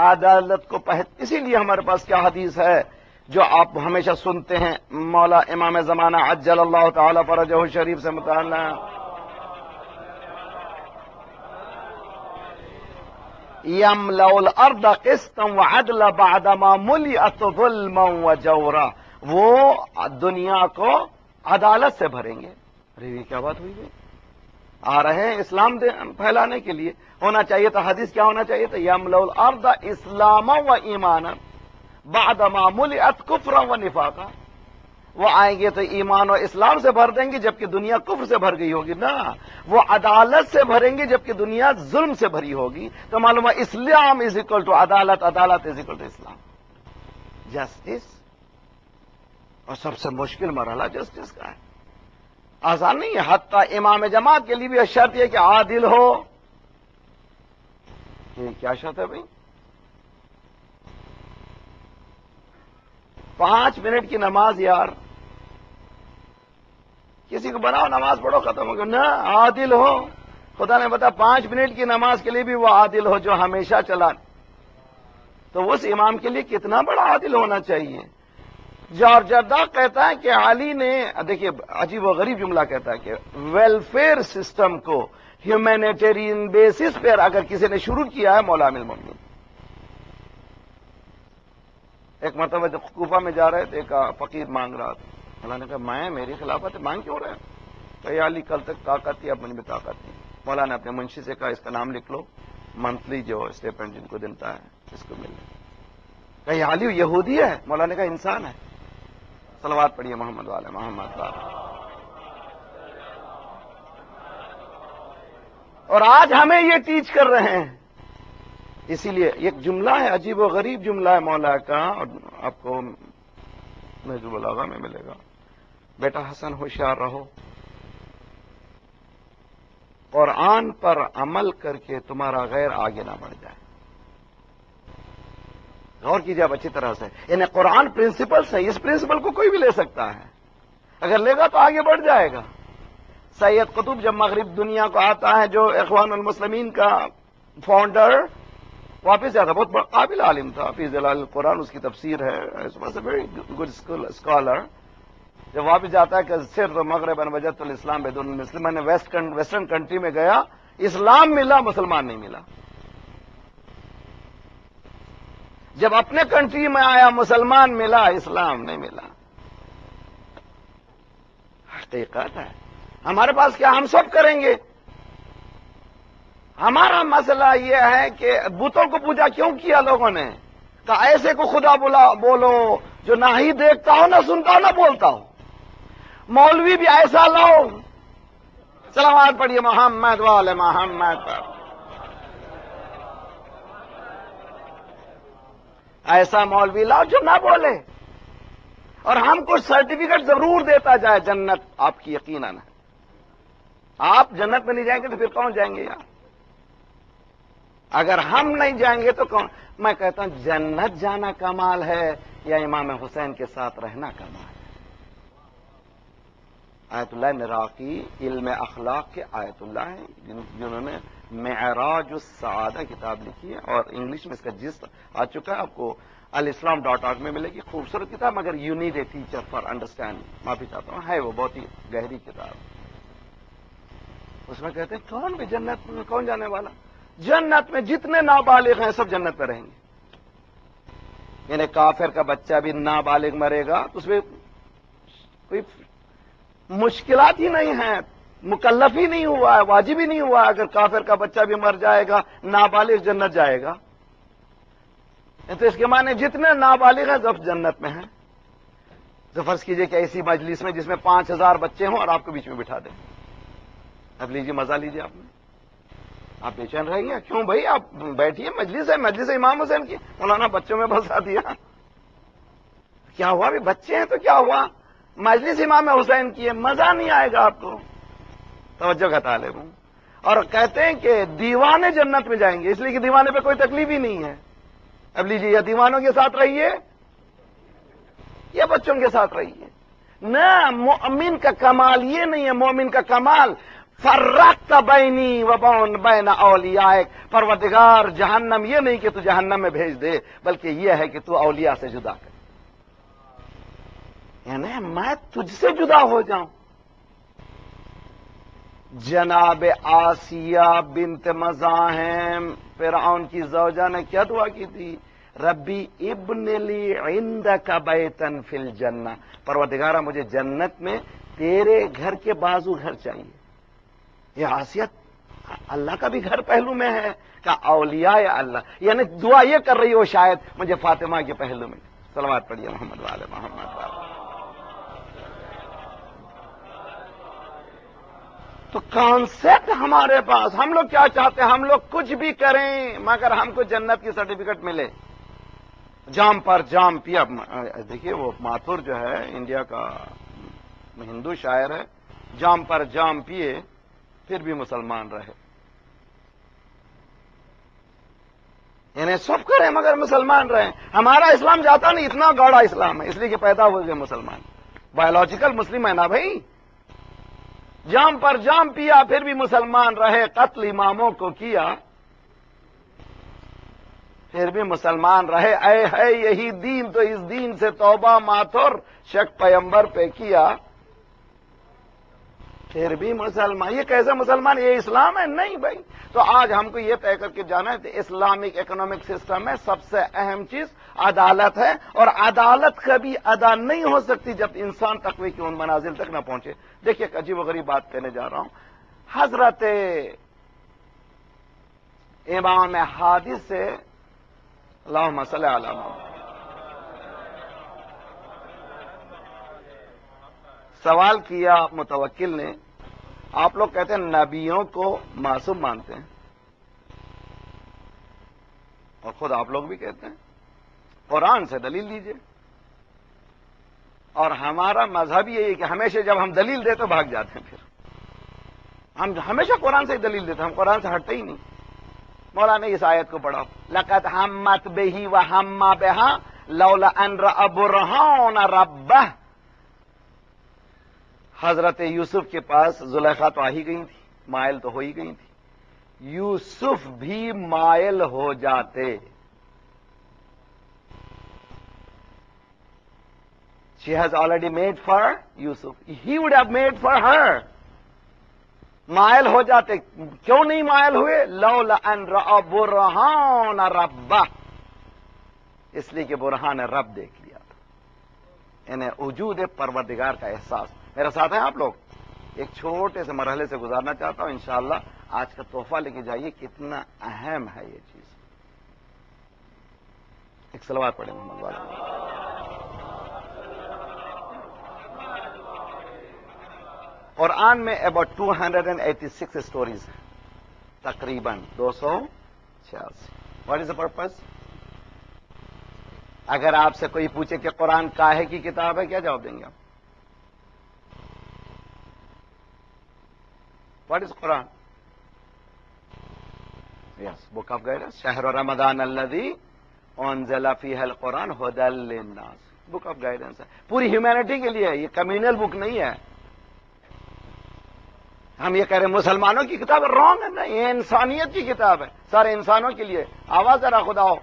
عدالت کو اسی لیے ہمارے پاس کیا حدیث ہے جو آپ ہمیشہ سنتے ہیں، مولا امام زمانہ عجل اللہ تعالی فرجہ شریف سے متعلق، یملأ الارض قسطا وعدلا بعدما ملئت ظلما وجورا. وہ دنیا کو عدالت سے بھریں گے. ارے یہ کیا بات ہوئی؟ آ رہے ہیں اسلام پھیلانے کے لیے. ہونا چاہیے تھا حدیث کیا ہونا چاہیے تھا؟ یملأ الارض اسلاما و ایمانا بعدما ملئت کفرا و نفاقا. وہ آئیں گے تو ایمان و اسلام سے بھر دیں گے جبکہ دنیا کفر سے بھر گئی ہوگی. نا وہ عدالت سے بھریں گے جبکہ دنیا ظلم سے بھری ہوگی. تو معلوم ہے اسلام از اکول ٹو عدالت، عدالت is equal to Islam. Justice. اور سب سے مشکل مرحلہ جسٹس کا ہے، آسان نہیں ہے. حتیٰ امام جماعت کے لیے بھی شرط یہ کہ عادل ہو. یہ کیا شرط ہے بھائی؟ 5 منٹ کی نماز یار، کسی کو بناؤ نماز پڑھو ختم ہو گیا. نہ عادل ہو. خدا نے بتا 5 منٹ کی نماز کے لیے بھی وہ عادل ہو جو ہمیشہ چلا. تو اس امام کے لیے کتنا بڑا عادل ہونا چاہیے. جارج جرداں کہتا ہے کہ علی نے، دیکھیے عجیب و غریب جملہ کہتا ہے کہ ویلفیئر سسٹم کو ہیومینیٹیرین بیسس پر اگر کسی نے شروع کیا ہے مولا امیر المومنین. ایک مرتبہ جب کوفہ میں جا رہے تھے ایک فقیر مانگ رہا تھا. مولا نے کہا میری خلافت ہے، مانگ کیوں رہے؟ کہ علی کل تک طاقت تھی اب مجھ میں طاقت نہیں. مولا نے اپنے منشی سے کہا اس کا نام لکھ لو، منتھلی جو اسٹیپنڈ جن کو دلتا ہے اس کو مل جائے. کہ علی یہودی ہے؟ مولا نے کہا انسان ہے. صلوات پڑھیے محمد والے محمد والے. اور آج ہمیں یہ ٹیچ کر رہے ہیں. اسی لیے ایک جملہ ہے عجیب و غریب جملہ ہے مولا کا، اور آپ کو نہج البلاغہ میں ملے گا. بیٹا حسن ہوشیار رہو، قرآن پر عمل کر کے تمہارا غیر آگے نہ بڑھ جائے. غور کیجیے آپ اچھی طرح سے. یعنی قرآن پرنسپلس ہے، اس پرنسپل کو کوئی بھی لے سکتا ہے. اگر لے گا تو آگے بڑھ جائے گا. سید قطب جب مغرب دنیا کو آتا ہے، جو اخوان المسلمین کا فاؤنڈر، واپس جاتا، بہت قابل عالم تھا، حفیظ القرآن اس کی تفسیر ہے، ویری گڈ اسکالر. جب واپس جاتا ہے کہ صرف مغرب وجدت الاسلام بدون المسلم، میں نے ویسٹرن کنٹری میں گیا، اسلام ملا، مسلمان نہیں ملا. جب اپنے کنٹری میں آیا، مسلمان ملا، اسلام نہیں ملا. حقیقت ہے. ہمارے پاس کیا، ہم سب کریں گے. ہمارا مسئلہ یہ ہے کہ بتوں کو پوجا کیوں کیا لوگوں نے؟ کہا ایسے کو خدا بولو جو نہ ہی دیکھتا ہو، نہ سنتا ہو، نہ بولتا ہو. مولوی بھی ایسا لاؤ، صلوات پڑھیے محمد والے محمد پر. ایسا مولوی لاؤ جو نہ بولے، اور ہم کو سرٹیفکیٹ ضرور دیتا جائے جنت آپ کی. یقیناً آپ جنت میں نہیں جائیں گے تو پھر کون جائیں گے یار؟ اگر ہم نہیں جائیں گے تو کون؟ میں کہتا ہوں جنت جانا کمال ہے یا امام حسین کے ساتھ رہنا کمال ہے. آیت اللہ مراقی علم اخلاق کے آیت اللہ ہیں، جنہوں نے معراج السعادہ کتاب لکھی ہے، اور انگلش میں اس کا جس آ چکا ہے، آپ کو الاسلام.org میں ملے گی. خوبصورت کتاب، مگر you need a teacher for understand. معافی چاہتا ہوں، ہے وہ بہت ہی گہری کتاب. اس میں کہتے ہیں کون بھی جنت میں کون جانے والا؟ جنت میں جتنے نابالغ ہیں سب جنت میں رہیں گے. یعنی کافر کا بچہ بھی نابالغ مرے گا تو اس میں کوئی مشکلات ہی نہیں ہیں، مکلف ہی نہیں ہوا ہے، واجب ہی نہیں ہوا. اگر کافر کا بچہ بھی مر جائے گا، نابالغ جنت جائے گا. تو اس کے معنی جتنے نابالغ ہیں سب جنت میں ہیں. تو فرض کیجئے کہ ایسی مجلس میں جس میں 5000 بچے ہوں اور آپ کو بیچ میں بٹھا دیں. اب لیجیے، مزہ لیجیے. آپ بے چین رہیں گے؟ کیوں بھائی، آپ بیٹھیے، مجلس ہے، مجلس امام حسین کی، مولانا بچوں میں بسا دیا. کیا ہوا بھی؟ بچے ہیں تو کیا ہوا؟ مجلس امام حسین کی ہے، مزہ نہیں آئے گا آپ کو. توجہ کا طالب ہوں. اور کہتے ہیں کہ دیوانے جنت میں جائیں گے، اس لیے کہ دیوانے پہ کوئی تکلیف ہی نہیں ہے. اب لیجیے، یا دیوانوں کے ساتھ رہیے یا بچوں کے ساتھ رہیے. نہ، مومن کا کمال یہ نہیں ہے. مومن کا کمال فرقت بینی و بین اولیائک. پروردگار جہنم یہ نہیں کہ تو جہنم میں بھیج دے، بلکہ یہ ہے کہ تو اولیاء سے جدا کر، یعنی میں تجھ سے جدا ہو جاؤں. جناب آسیہ بنت مزاحم، فرعون کی زوجہ نے کیا دعا کی تھی؟ ربی ابن لی عندک بیتن فی الجنہ. پروردگارہ مجھے جنت میں تیرے گھر کے بازو گھر چاہیے. یہ آسیت اللہ کا بھی گھر پہلو میں ہے کہ اولیاء یا اللہ، یعنی دعا یہ کر رہی ہو شاید مجھے فاطمہ کے پہلو میں. صلوات پڑھیے محمد والے محمد والے. تو کانسیپٹ ہمارے پاس، ہم لوگ کیا چاہتے ہیں؟ ہم لوگ کچھ بھی کریں مگر ہم کو جنت کی سرٹیفکیٹ ملے. جام پر جام پیا. دیکھیے وہ ماتھور جو ہے انڈیا کا ہندو شاعر ہے، جام پر جام پیے پھر بھی مسلمان رہے. یعنی سب کریں مگر مسلمان رہیں. ہمارا اسلام جاتا نہیں، اتنا گاڑا اسلام ہے، اس لیے کہ پیدا ہوئے گئے مسلمان، بایولوجیکل مسلم ہے نا بھائی. جام پر جام پیا پھر بھی مسلمان رہے، قتل اماموں کو کیا پھر بھی مسلمان رہے. اے ہے یہی دین تو اس دین سے توبہ ماتھر، شک پیمبر پہ کیا پھر بھی مسلمان. یہ کیسا مسلمان؟ یہ اسلام ہے؟ نہیں بھائی. تو آج ہم کو یہ طے کر کے جانا ہے کہ اسلامک اکنامک سسٹم میں سب سے اہم چیز عدالت ہے، اور عدالت کبھی ادا نہیں ہو سکتی جب انسان تقوی کی ان منازل تک نہ پہنچے. دیکھیے ایک عجیب و غریب بات کہنے جا رہا ہوں. حضرت امام حادث سے، اللہم صلی علی محمد، سوال کیا متوکل نے. آپ لوگ کہتے ہیں نبیوں کو معصوم مانتے ہیں، اور خود آپ لوگ بھی کہتے ہیں. قرآن سے دلیل دیجئے. اور ہمارا مذہب یہی ہے کہ ہمیشہ جب ہم دلیل دیتے تو بھاگ جاتے ہیں. پھر ہم ہمیشہ قرآن سے ہی دلیل دیتے ہیں، ہم قرآن سے ہٹتے ہی نہیں. مولانا اس آیت کو پڑھو، لقد ہمت بہ وہم بہا لولا ان رأى برہان ربہ. حضرت یوسف کے پاس زلیخا تو آ ہی گئی تھی، مائل تو ہو ہی گئی تھی، یوسف بھی مائل ہو جاتے. She has already made for Yusuf. He would have made for her. مائل ہو جاتے. کیوں نہیں مائل ہوئے؟ لولا ان رأى برہان ربہ، اس لیے کہ برہان رب دیکھ لیا تھا، انہیں وجود پروردگار کا احساس. میرے ساتھ ہیں آپ لوگ؟ ایک چھوٹے سے مرحلے سے گزارنا چاہتا ہوں، انشاءاللہ آج کا تحفہ لے کے جائیے، کتنا اہم ہے یہ چیز. ایک صلوات پڑھیں محمد والا. قرآن میں اباؤٹ 286 اسٹوریز ہیں، تقریباً 286. What is the purpose? اگر آپ سے کوئی پوچھے کہ قرآن کاہے کی کتاب ہے، کیا جواب دیں گے آپ؟ What is Quran? Yes, book of guidance. شہر رمضان الذی انزل فیہ القرآن ھدی للناس، بک آف گائیڈنس ہے پوری ہیومینٹی کے لیے. یہ کمیونل بک نہیں ہے. ہم یہ کہہ رہے ہیں مسلمانوں کی کتاب ہے، رانگ ہے. نہیں، یہ انسانیت کی کتاب ہے، سارے انسانوں کے لیے. آواز ذرا خدا ہو.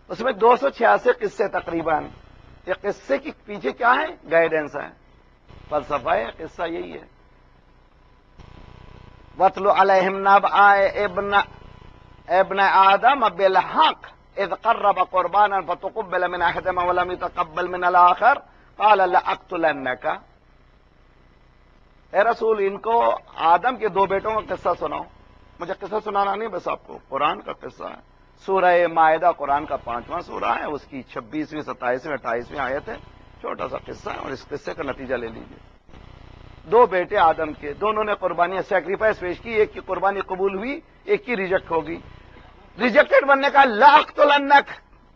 اس میں 286 قصے تقریباً. یہ قصے کے پیچھے کیا ہے؟ گائیڈنس ہے، فلسفہ ہے. قصہ یہی ہے. وَاتْلُ عَلَيْهِمْ نَبَأَ ابْنَ آدَمَ بِالْحَقِّ إِذْ قَرَّبَ قُرْبَانًا فَتُقُبِّلَ مِنْ أَحَدِهِمَا وَلَمْ يُتَقَبَّلْ مِنَ الْآخَرِ قَالَ لَأَقْتُلَنَّكَ. اے رسول، ان کو آدم کے 2 بیٹوں کا قصہ سناؤ. مجھے قصہ سنانا نہیں، بس آپ کو قرآن کا قصہ ہے. سورہ مائدہ قرآن کا 5واں سورہ ہے، اس کی 26ویں 27ویں 28ویں آیت ہے. چھوٹا سا قصہ ہے، اور اس قصے کا نتیجہ لے لیجیے. 2 بیٹے آدم کے، دونوں نے قربانی سیکریفائس پیش کی. ایک کی قربانی قبول ہوئی، ایک کی ریجیکٹ ہوگی. ریجیکٹڈ بننے کا لأقتلنک،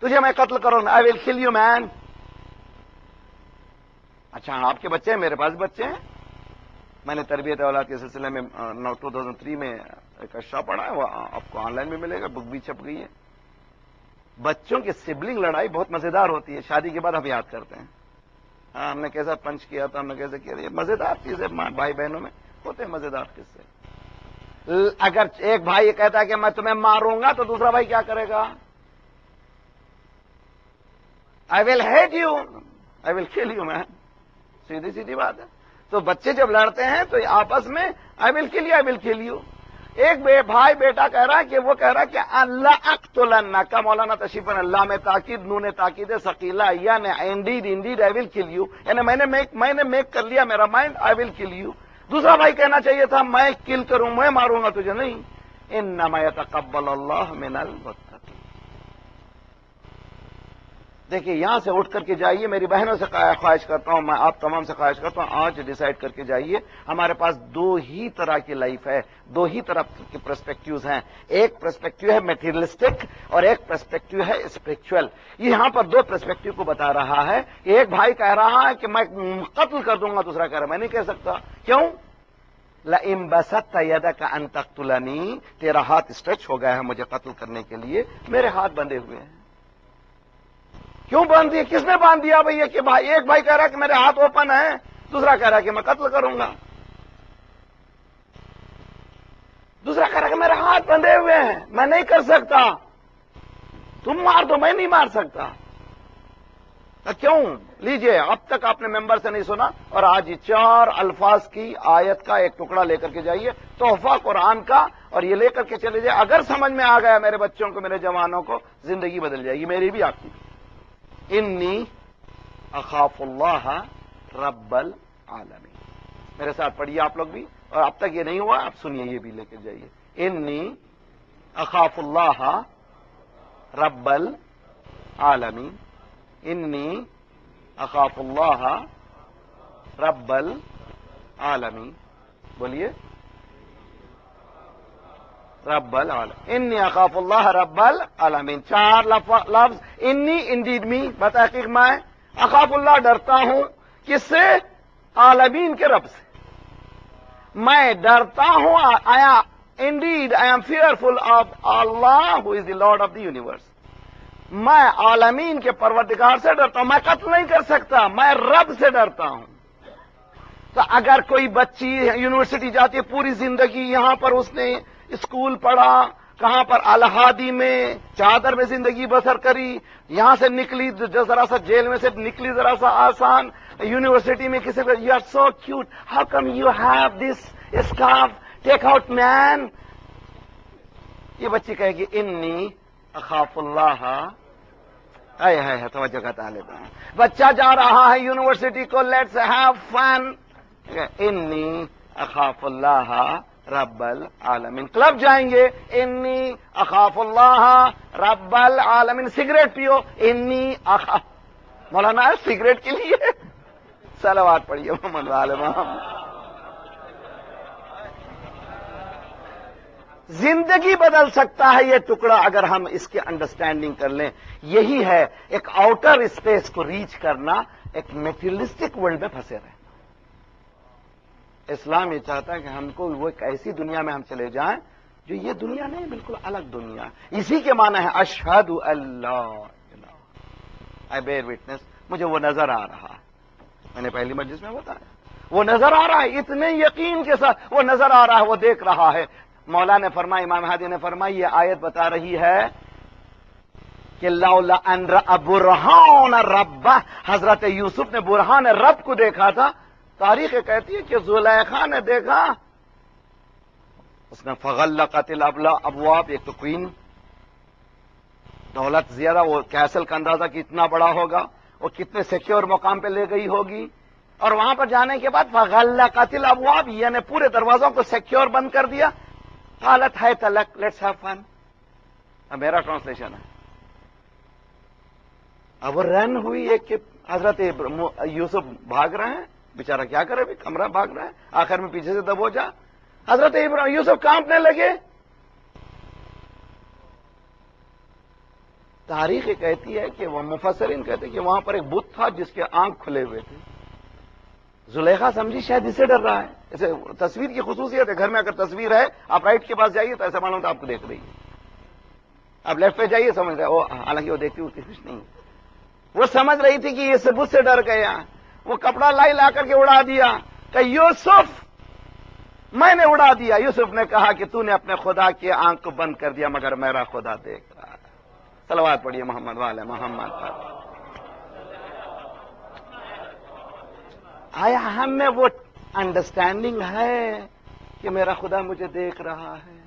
تجھے میں قتل کروں گا. آئی ول کل یو مین. اچھا، آپ کے بچے ہیں، میرے پاس بچے ہیں. میں نے تربیت اولاد کے سلسلے میں 2003 میں ایک اشعار پڑھا ہے، وہ آپ کو آن لائن بھی ملے گا، بک بھی چھپ گئی ہے. بچوں کی سبلنگ لڑائی بہت مزیدار ہوتی ہے. شادی کے بعد ہم یاد کرتے ہیں، ہاں ہم نے کیسا پنچ کیا تھا، ہم نے کیسے کیا. یہ مزیدار چیز ہے، بھائی بہنوں میں ہوتے ہیں مزیدار قصے. اگر ایک بھائی یہ کہتا ہے کہ میں تمہیں ماروں گا، تو دوسرا بھائی کیا کرے گا؟ آئی ول ہیٹ یو، آئی ول کل یو مین. سیدھی سیدھی بات ہے. تو بچے جب لڑتے ہیں تو آپس میں آئی ول کل یو، آئی ول کل یو. ایک بھائی بیٹا کہہ رہا ہے کہ وہ کہہ رہا ہے کہ اللہ اقتلنک. مولانا تشریف اللہ میں تاکید، نون تاکید ثقیلہ، یعنی انڈیڈ آئی ول کل یو، یعنی میں نے میک کر لیا میرا مائنڈ، آئی ول کل یو. دوسرا بھائی کہنا چاہیے تھا میں کل کروں، میں ماروں گا تجھے. نہیں، انما یتقبل اللہ من المتقین. دیکھیے، یہاں سے اٹھ کر کے جائیے. میری بہنوں سے خواہش کرتا ہوں، میں آپ تمام سے خواہش کرتا ہوں، آج ڈیسائیڈ کر کے جائیے. ہمارے پاس 2 ہی طرح کی لائف ہے، 2 ہی طرح کے پرسپیکٹیوز ہیں. ایک پرسپیکٹیو ہے میٹیریلسٹک اور ایک پرسپیکٹیو ہے اسپرچل. یہاں پر 2 پرسپیکٹیو کو بتا رہا ہے. ایک بھائی کہہ رہا ہے کہ میں قتل کر دوں گا، دوسرا کہہ رہا ہے میں نہیں کہہ سکتا. کیوں؟ لئن بسطت یدک ان تقتلنی، تیرا ہاتھ اسٹریچ ہو گیا ہے مجھے قتل کرنے کے لیے، میرے ہاتھ بندھے ہوئے ہیں. کیوں باندھ دیے؟ کس نے باندھ دیا بھائی؟ کہ بھائی ایک بھائی کہہ رہا ہے کہ میرے ہاتھ اوپن ہے، دوسرا کہہ رہا ہے کہ میں قتل کروں گا. دوسرا کہہ رہا ہے کہ میرے ہاتھ بندھے ہوئے ہیں، میں نہیں کر سکتا. تم مار دو، میں نہیں مار سکتا. کیوں؟ لیجئے، اب تک آپ نے ممبر سے نہیں سنا، اور آج یہ 4 الفاظ کی آیت کا ایک ٹکڑا لے کر کے جائیے، تحفہ قرآن کا، اور یہ لے کر کے چلے جائے. اگر سمجھ میں آ گیا میرے بچوں کو، میرے جوانوں کو، زندگی بدل جائے گی، میری بھی آپ کی. انی اخاف اللہ رب العالمین. میرے ساتھ پڑھیے آپ لوگ بھی، اور اب تک یہ نہیں ہوا، آپ سنیے، یہ بھی لے کے جائیے. انی اخاف اللہ رب العالمین. انی اخاف اللہ رب العالمین. بولیے، رب العالمین. انی اخاف اللہ رب العالمین. 4 لفظ. انی انڈیڈ می، بتحقیق میں. اخاف اللہ، ڈرتا ہوں. کس سے؟ عالمین کے رب سے. میں ڈرتا ہوں. Indeed I am fearful of Allah who is the lord of the universe. میں عالمین کے پروردگار سے ڈرتا ہوں. میں قتل نہیں کر سکتا, میں رب سے ڈرتا ہوں. تو اگر کوئی بچی یونیورسٹی جاتی ہے, پوری زندگی یہاں پر اس نے اسکول پڑھا, کہاں پر الہادی میں چادر میں زندگی بسر کری, یہاں سے نکلی ذرا سا جیل میں سے نکلی ذرا سا آسان, یونیورسٹی میں کسی کو you are so cute, how come you have this scarf, take out man. یہ بچی کہے گی انی اخاف اللہ. ہے توجہ کا طالب ہے. بچہ جا رہا ہے یونیورسٹی کو, لیٹس ہیو فن, انی اخاف اللہ رب العالمین. کلب جائیں گے, انی اخاف اللہ رب العالمین. سگریٹ پیو, انی اخاف. مولانا سگریٹ کے لیے صلوات پڑھیے محمد والے محمد. زندگی بدل سکتا ہے یہ ٹکڑا اگر ہم اس کی انڈرسٹینڈنگ کر لیں. یہی ہے ایک آؤٹر اسپیس کو ریچ کرنا, ایک میٹیریلسٹک ورلڈ میں پھنسے رہنا. اسلام یہ چاہتا ہے کہ ہم کو وہ ایک ایسی دنیا میں ہم چلے جائیں جو یہ دنیا نہیں, بالکل الگ دنیا. اسی کے معنی ہے اشہد اللہ آئی بیئر وٹنس. مجھے وہ نظر آ رہا ہے, میں نے پہلی مجلس میں بتایا, وہ نظر آ رہا ہے, اتنے یقین کے ساتھ وہ نظر آ رہا ہے, وہ دیکھ رہا ہے. مولا نے فرمایا, امام ہادی نے فرمایا, یہ آیت بتا رہی ہے کہ لولا ان رأى برہان رب, حضرت یوسف نے برہان رب کو دیکھا تھا. تاریخ کہتی ہے کہ زلیخا نے دیکھا, اس نے فغلقت الابواب. ایک تو کوئین, دولت زیادہ, وہ کیسل کا اندازہ کتنا بڑا ہوگا, وہ کتنے سیکیور مقام پہ لے گئی ہوگی. اور وہاں پر جانے کے بعد فغلقت الابواب, یعنی پورے دروازوں کو سیکیور بند کر دیا. قالت ہے تلک لیٹس ہیو فن. میرا ٹرانسلیشن ہے. اب وہ رن ہوئی ایک کہ حضرت یوسف بھاگ رہے ہیں, بیچارہ کیا کرے, بھی کمرہ بھاگ رہا ہے, آخر میں پیچھے سے دبو جا. حضرت یوسف کانپنے لگے. تاریخ کہتی ہے کہ وہ مفسرین کہتے ہیں کہ وہاں پر ایک بت تھا جس کے آنکھ کھلے ہوئے تھے. زلیخا سمجھی شاید اسے ڈر رہا ہے. ایسے تصویر کی خصوصیت ہے, گھر میں اگر تصویر ہے آپ رائٹ کے پاس جائیے تو ایسا معلوم ہوتا آپ کو دیکھ رہی ہے, آپ لیفٹ پہ جائیے سمجھ رہے, حالانکہ وہ دیکھتی ہوتی کچھ نہیں. وہ سمجھ رہی تھی کہ یہ ثبوت سے ڈر گیا. وہ کپڑا لا کر کے اڑا دیا کہ یوسف میں نے اڑا دیا. یوسف نے کہا کہ تو نے اپنے خدا کی آنکھ کو بند کر دیا, مگر میرا خدا دیکھ رہا ہے. صلوات پڑھیے محمد والے محمد پر. آیا ہم میں وہ انڈرسٹینڈنگ ہے کہ میرا خدا مجھے دیکھ رہا ہے؟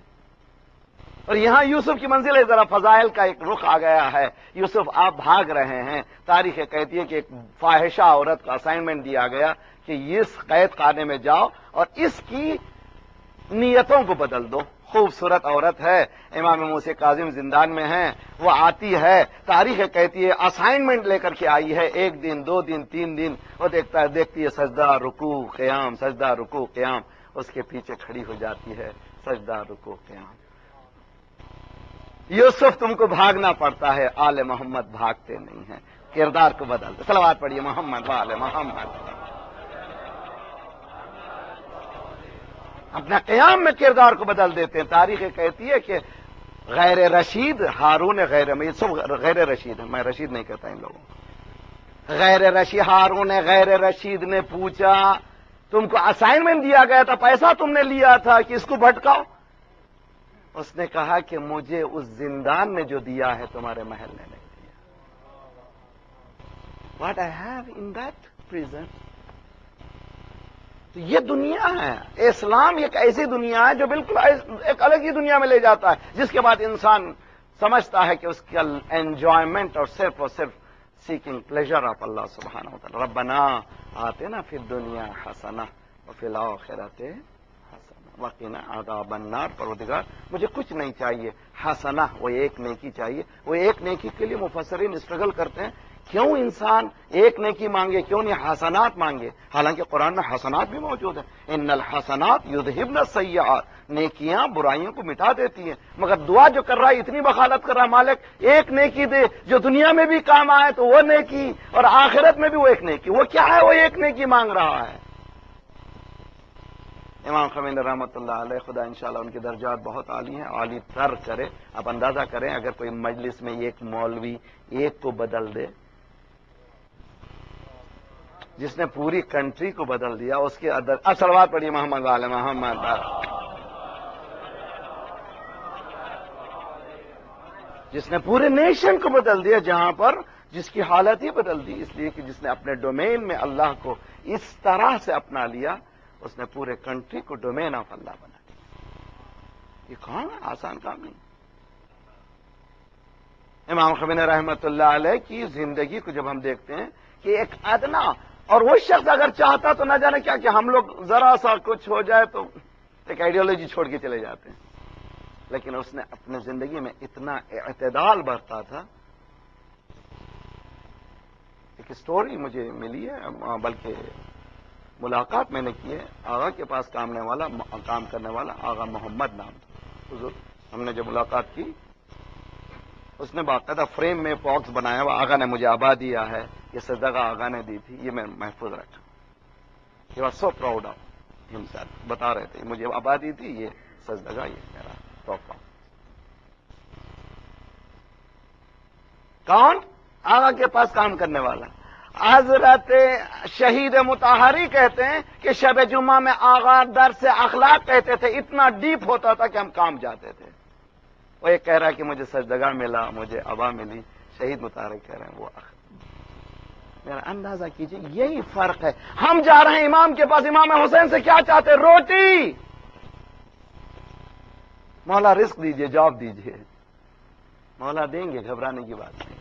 اور یہاں یوسف کی منزل ہے, ذرا فضائل کا ایک رخ آ گیا ہے. یوسف آپ بھاگ رہے ہیں. تاریخ کہتی ہے کہ ایک فاحشہ عورت کو اسائنمنٹ دیا گیا کہ اس قید خانے میں جاؤ اور اس کی نیتوں کو بدل دو. خوبصورت عورت ہے, امام موسی کاظم زندان میں ہیں, وہ آتی ہے. تاریخ کہتی ہے اسائنمنٹ لے کر کے آئی ہے. 1 دن 2 دن 3 دن وہ دیکھتی ہے سجدہ رکوع قیام, سجدہ رکوع قیام. اس کے پیچھے کھڑی ہو جاتی ہے, سجدہ رکوع قیام. یوسف تم کو بھاگنا پڑتا ہے, آل محمد بھاگتے نہیں ہیں. کردار کو بدل دو. صلوات پڑھیے محمد آل محمد. اپنا قیام میں کردار کو بدل دیتے ہیں. تاریخ کہتی ہے کہ غیر رشید ہارون غیر رشید ہے, میں رشید نہیں کہتا ان لوگوں. غیر رشید ہارون غیر رشید نے پوچھا تم کو اسائنمنٹ دیا گیا تھا, پیسہ تم نے لیا تھا کہ اس کو بھٹکاؤ. اس نے کہا کہ مجھے اس زندان نے جو دیا ہے تمہارے محل نے نہیں دیا. What I have in that prison. تو یہ دنیا ہے. اسلام ایک ایسی دنیا ہے جو بالکل ایک الگ ہی دنیا میں لے جاتا ہے, جس کے بعد انسان سمجھتا ہے کہ اس کا انجوائمنٹ اور صرف سیکنگ پلیزر آف اللہ سبحانہ و تعالی. ربنا آتنا فی الدنیا حسنہ وفی الآخرۃ حسنہ وقنا عذاب النار. پروردگار مجھے کچھ نہیں چاہیے, حسنہ وہ ایک نیکی چاہیے. وہ ایک نیکی کے لیے مفسرین اسٹرگل کرتے ہیں, کیوں انسان ایک نیکی مانگے, کیوں نہیں حسنات مانگے. حالانکہ قرآن میں حسنات بھی موجود ہیں. ان الحسنات یذہبن السیئات, نیکیاں برائیوں کو مٹا دیتی ہیں. مگر دعا جو کر رہا ہے اتنی بخالت کر رہا ہے, مالک ایک نیکی دے جو دنیا میں بھی کام آئے, تو وہ نیکی, اور آخرت میں بھی وہ ایک نیکی. وہ کیا ہے؟ وہ ایک نیکی مانگ رہا ہے. امام خمینی رحمۃ اللہ علیہ، خدا انشاءاللہ ان کے درجات بہت عالی ہیں، عالی تر کرے. آپ اندازہ کریں اگر کوئی مجلس میں ایک مولوی ایک کو بدل دے، جس نے پوری کنٹری کو بدل دیا، اس کے اندر صلوات پڑھیے محمد والے محمد. جس نے پورے نیشن کو بدل دیا، جہاں پر جس کی حالت ہی بدل دی، اس لیے کہ جس نے اپنے ڈومین میں اللہ کو اس طرح سے اپنا لیا، اس نے پورے کنٹری کو ڈومین آف اللہ بنا دیا. یہ کون ہے؟ آسان کام نہیں. امام خمینی رحمۃ اللہ علیہ کی زندگی کو جب ہم دیکھتے ہیں کہ ایک ادنا، اور وہ شخص اگر چاہتا تو نہ جانے کیا کہ ہم لوگ ذرا سا کچھ ہو جائے تو ایک آئیڈیالوجی چھوڑ کے چلے جاتے ہیں، لیکن اس نے اپنے زندگی میں اتنا اعتدال برتا تھا. ایک سٹوری مجھے ملی ہے، بلکہ ملاقات میں نے کی ہے. آغا کے پاس کام کرنے والا آغا محمد نام تھا حضور. ہم نے جب ملاقات کی، اس نے باقاعدہ فریم میں باکس بنایا ہوا، آغا نے مجھے آبا دیا ہے، یہ سزدگاہ آغا نے دی تھی، یہ میں محفوظ رکھا. He was so proud of himself. بتا رہے تھے مجھے آبا دی تھی، یہ سزدگاہ، یہ میرا تحفہ. کون؟ آغا کے پاس کام کرنے والا. حضرت شہید مطہری کہتے ہیں کہ شب جمعہ میں آغا درس اخلاق کہتے تھے، اتنا ڈیپ ہوتا تھا کہ ہم کام جاتے تھے. وہ یہ کہہ رہا ہے کہ مجھے سجدگاہ ملا، مجھے ابا ملی. شہید مطہری کہہ رہے ہیں وہ میرا اندازہ کیجئے، یہی فرق ہے. ہم جا رہے ہیں امام کے پاس، امام حسین سے کیا چاہتے ہیں؟ روٹی. مولا رزق دیجئے، جاب دیجئے. مولا دیں گے، گھبرانے کی بات نہیں،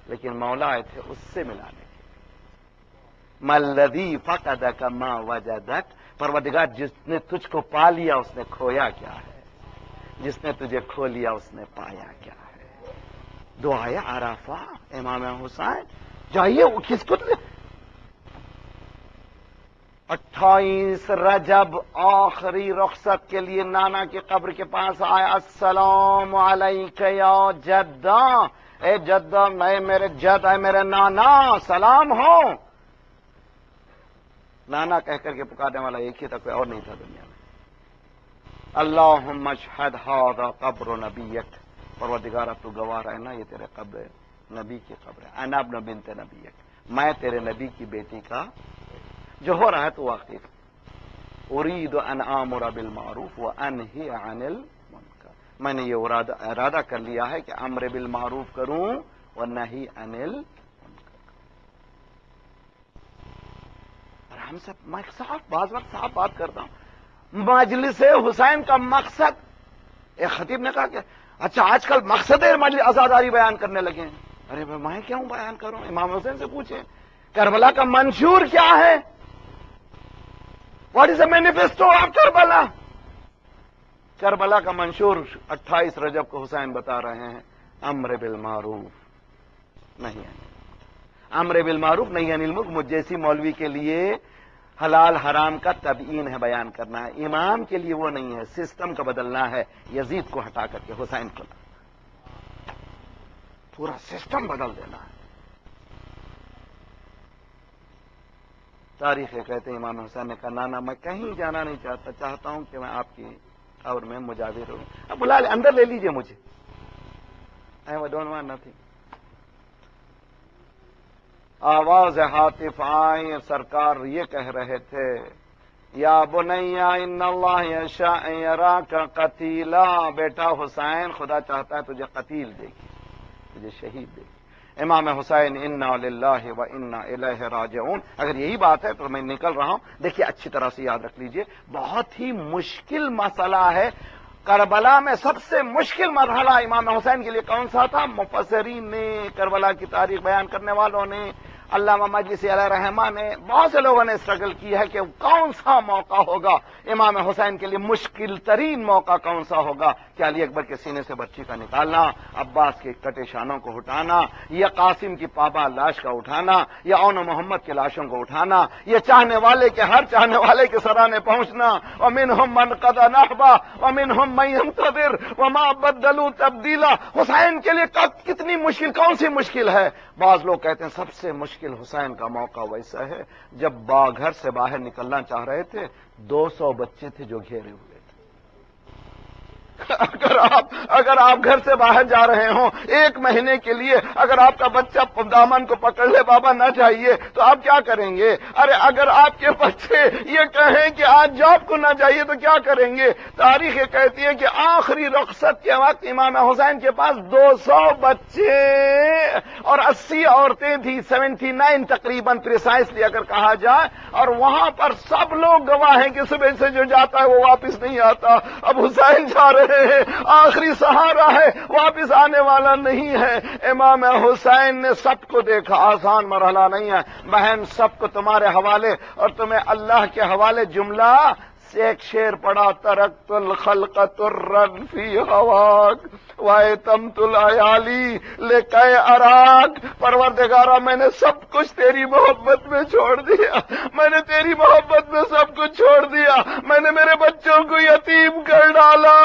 لیکن مولا آئے تھے اس سے ملانے کے. مَلَّذِي فَقَدَكَ مَا وَجَدَكَ. پروردگار جس نے تجھ کو پا لیا اس نے کھویا کیا ہے، جس نے تجھے کھو لیا اس نے پایا کیا ہے. دعائے عرفہ امام حسین. جائیے کس کو 28 رجب آخری رخصت کے لیے نانا کی قبر کے پاس آیا. السلام علیک یا جدہ. اے جدہ، میں میرے جد ہے، میرے نانا، سلام ہو. نانا کہہ کر کے پکارنے والا ایک ہی تھا، کوئی اور نہیں تھا دنیا میں. اللہم اشہد ھذا قبر نبیک. پروردگارہ تو گواہ ہے نا، یہ تیرے قبر نبی کی قبر ہے. انا ابن بنت نبیک، میں تیرے نبی کی بیٹی کا. جو ہو رہا ہے تو واقعی ارید ان آمر بالمعروف وانہی عن المنکر. میں نے یہ ارادہ کر لیا ہے کہ امر بالمعروف کروں اور نہی عن المنکر. اور ہم سب میں بعض وقت صاحب بات کرتا ہوں. مجلس حسین کا مقصد، ایک خطیب نے کہا کہ اچھا آج کل مقصد مجلس عزاداری بیان کرنے لگے ہیں. ارے میں کیوں بیان کروں؟ امام حسین سے پوچھیں کربلا کا منشور کیا ہے. What is a manifesto of Karbala. Karbala کا منشور 28 رجب کو حسین بتا رہے ہیں امر بالمعروف نہیں ہے. امر بالمعروف نہیں عن المنکر مجھ جیسی مولوی کے لیے حلال حرام کا تبیین ہے، بیان کرنا ہے. امام کے لیے وہ نہیں ہے، سسٹم کا بدلنا ہے. یزید کو ہٹا کر کے حسین کو پورا سسٹم بدل دینا ہے. تاریخ کہتے ہیں امام حسین نے کہا نانا میں کہیں جانا نہیں چاہتا، چاہتا ہوں کہ میں آپ کی قبر میں مجاور ہوں. اب بلا لے، اندر لے لیجئے مجھے. I don't want nothing. آواز ہاتف آئی، سرکار یہ کہہ رہے تھے یا بنیا ان اللہ یشاء یراک قتیلا. بیٹا حسین، خدا چاہتا ہے تجھے قتیل دے گی، تجھے شہید دے گی. امام حسین انا للہ و انا الیہ راجعون. اگر یہی بات ہے تو میں نکل رہا ہوں. دیکھیے اچھی طرح سے یاد رکھ لیجئے، بہت ہی مشکل مسئلہ ہے. کربلا میں سب سے مشکل مرحلہ امام حسین کے لیے کون سا تھا؟ مفسرین نے، کربلا کی تاریخ بیان کرنے والوں نے، علامہ مجلسی علیہ رحمہ نے، بہت سے لوگوں نے اسٹرگل کی ہے کہ کون سا موقع ہوگا امام حسین کے لیے مشکل ترین موقع کون سا ہوگا. کہ علی اکبر کے سینے سے برچی کا نکالنا، عباس کے کٹے شانوں کو اٹھانا، یا قاسم کی پابا لاش کا اٹھانا، یا اون محمد کے لاشوں کو اٹھانا، یا چاہنے والے کے ہر چاہنے والے کے سرانے پہنچنا. ومنہم من قضى نحبہ ومنہم من ينتظر وما بدلوا تبدیلا. حسین کے لیے کتنی مشکل، کون سی مشکل ہے؟ بعض لوگ کہتے ہیں سب سے مشکل مشکل حسین کا موقع ویسا ہے جب گھر سے باہر نکلنا چاہ رہے تھے، 200 بچے تھے جو گھیرے ہوئے تھے۔ اگر آپ گھر سے باہر جا رہے ہوں 1 مہینے کے لیے، اگر آپ کا بچہ دامن کو پکڑ لے بابا نہ جائیے تو آپ کیا کریں گے؟ ارے اگر آپ کے بچے یہ کہیں کہ آج جاب کو نہ جائیے تو کیا کریں گے؟ تاریخ یہ کہتی ہے کہ آخری رخصت کے وقت امام حسین کے پاس 200 بچے اور 80 عورتیں تھیں، 79 تقریباً پریسائسلی اگر کہا جائے، اور وہاں پر سب لوگ گواہ ہیں کہ صبح سے جو جاتا ہے وہ واپس نہیں آتا۔ اب حسین جا رہے ہیں، آخری سہارا ہے، واپس آنے والا نہیں ہے۔ امام حسین نے سب کو دیکھا، آسان مرحلہ نہیں ہے بہن، سب کو تمہارے حوالے اور تمہیں اللہ کے حوالے جملہ سے ایک شعر پڑا، ترکت الخلق ترن فی ہواک وَأَتَمْتُ الْعَيَالِي لِكَيْ أَرَاكَ، پروردگارہ میں نے سب کچھ تیری محبت میں چھوڑ دیا، میں نے تیری محبت میں سب کچھ چھوڑ دیا، میں نے میرے بچوں کو یتیم کر ڈالا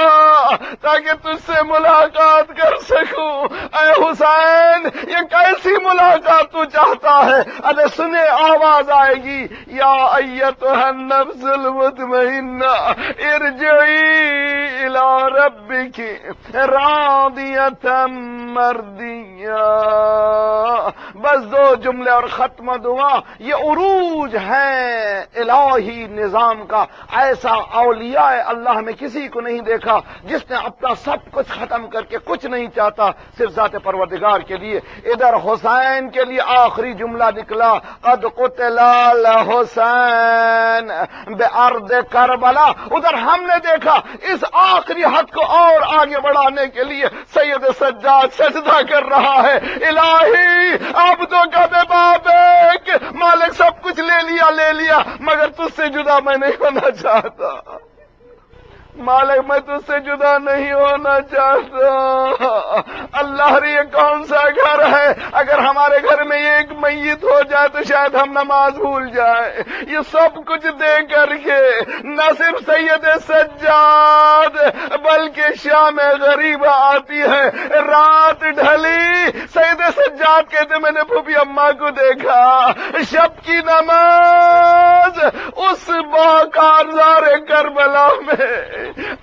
تاکہ تجھ سے ملاقات کر سکوں۔ اے حسین، یہ کیسی ملاقات تو چاہتا ہے؟ ارے سنے آواز آئے گی، یا ایتھا النفس المطمئنہ ارجعی الی ربک راضیۃ مرضیہ۔ بس 2 جملے اور ختم دعا۔ یہ عروج ہے الہی نظام کا، ایسا اولیاء اللہ میں کسی کو نہیں دیکھا جس نے اپنا سب کچھ ختم کر کے کچھ نہیں چاہتا صرف ذات پروردگار کے لیے۔ ادھر حسین کے لیے آخری جملہ نکلا، قد قتل الحسین بارض کربلا۔ ادھر ہم نے دیکھا اس آخری حد کو اور آگے بڑھانے کے لیے سید سجاد سجدہ کر رہا ہے، الہی عبدوں کا بابیک، مالک سب کچھ لے لیا مگر تجھ سے جدا میں نہیں ہونا چاہتا، مالک میں تجھ سے جدا نہیں ہونا چاہتا۔ اللہ ری یہ کون سا گھر ہے؟ اگر ہمارے گھر میں ایک میت ہو جائے تو شاید ہم نماز بھول جائیں۔ یہ سب کچھ دے کر کے نہ صرف سید سجاد بلکہ شام غریب آتی ہے، رات ڈھلی، سید سجاد کہتے میں نے پھوپھی اماں کو دیکھا شب کی نماز اس باکارزار کربلا میں۔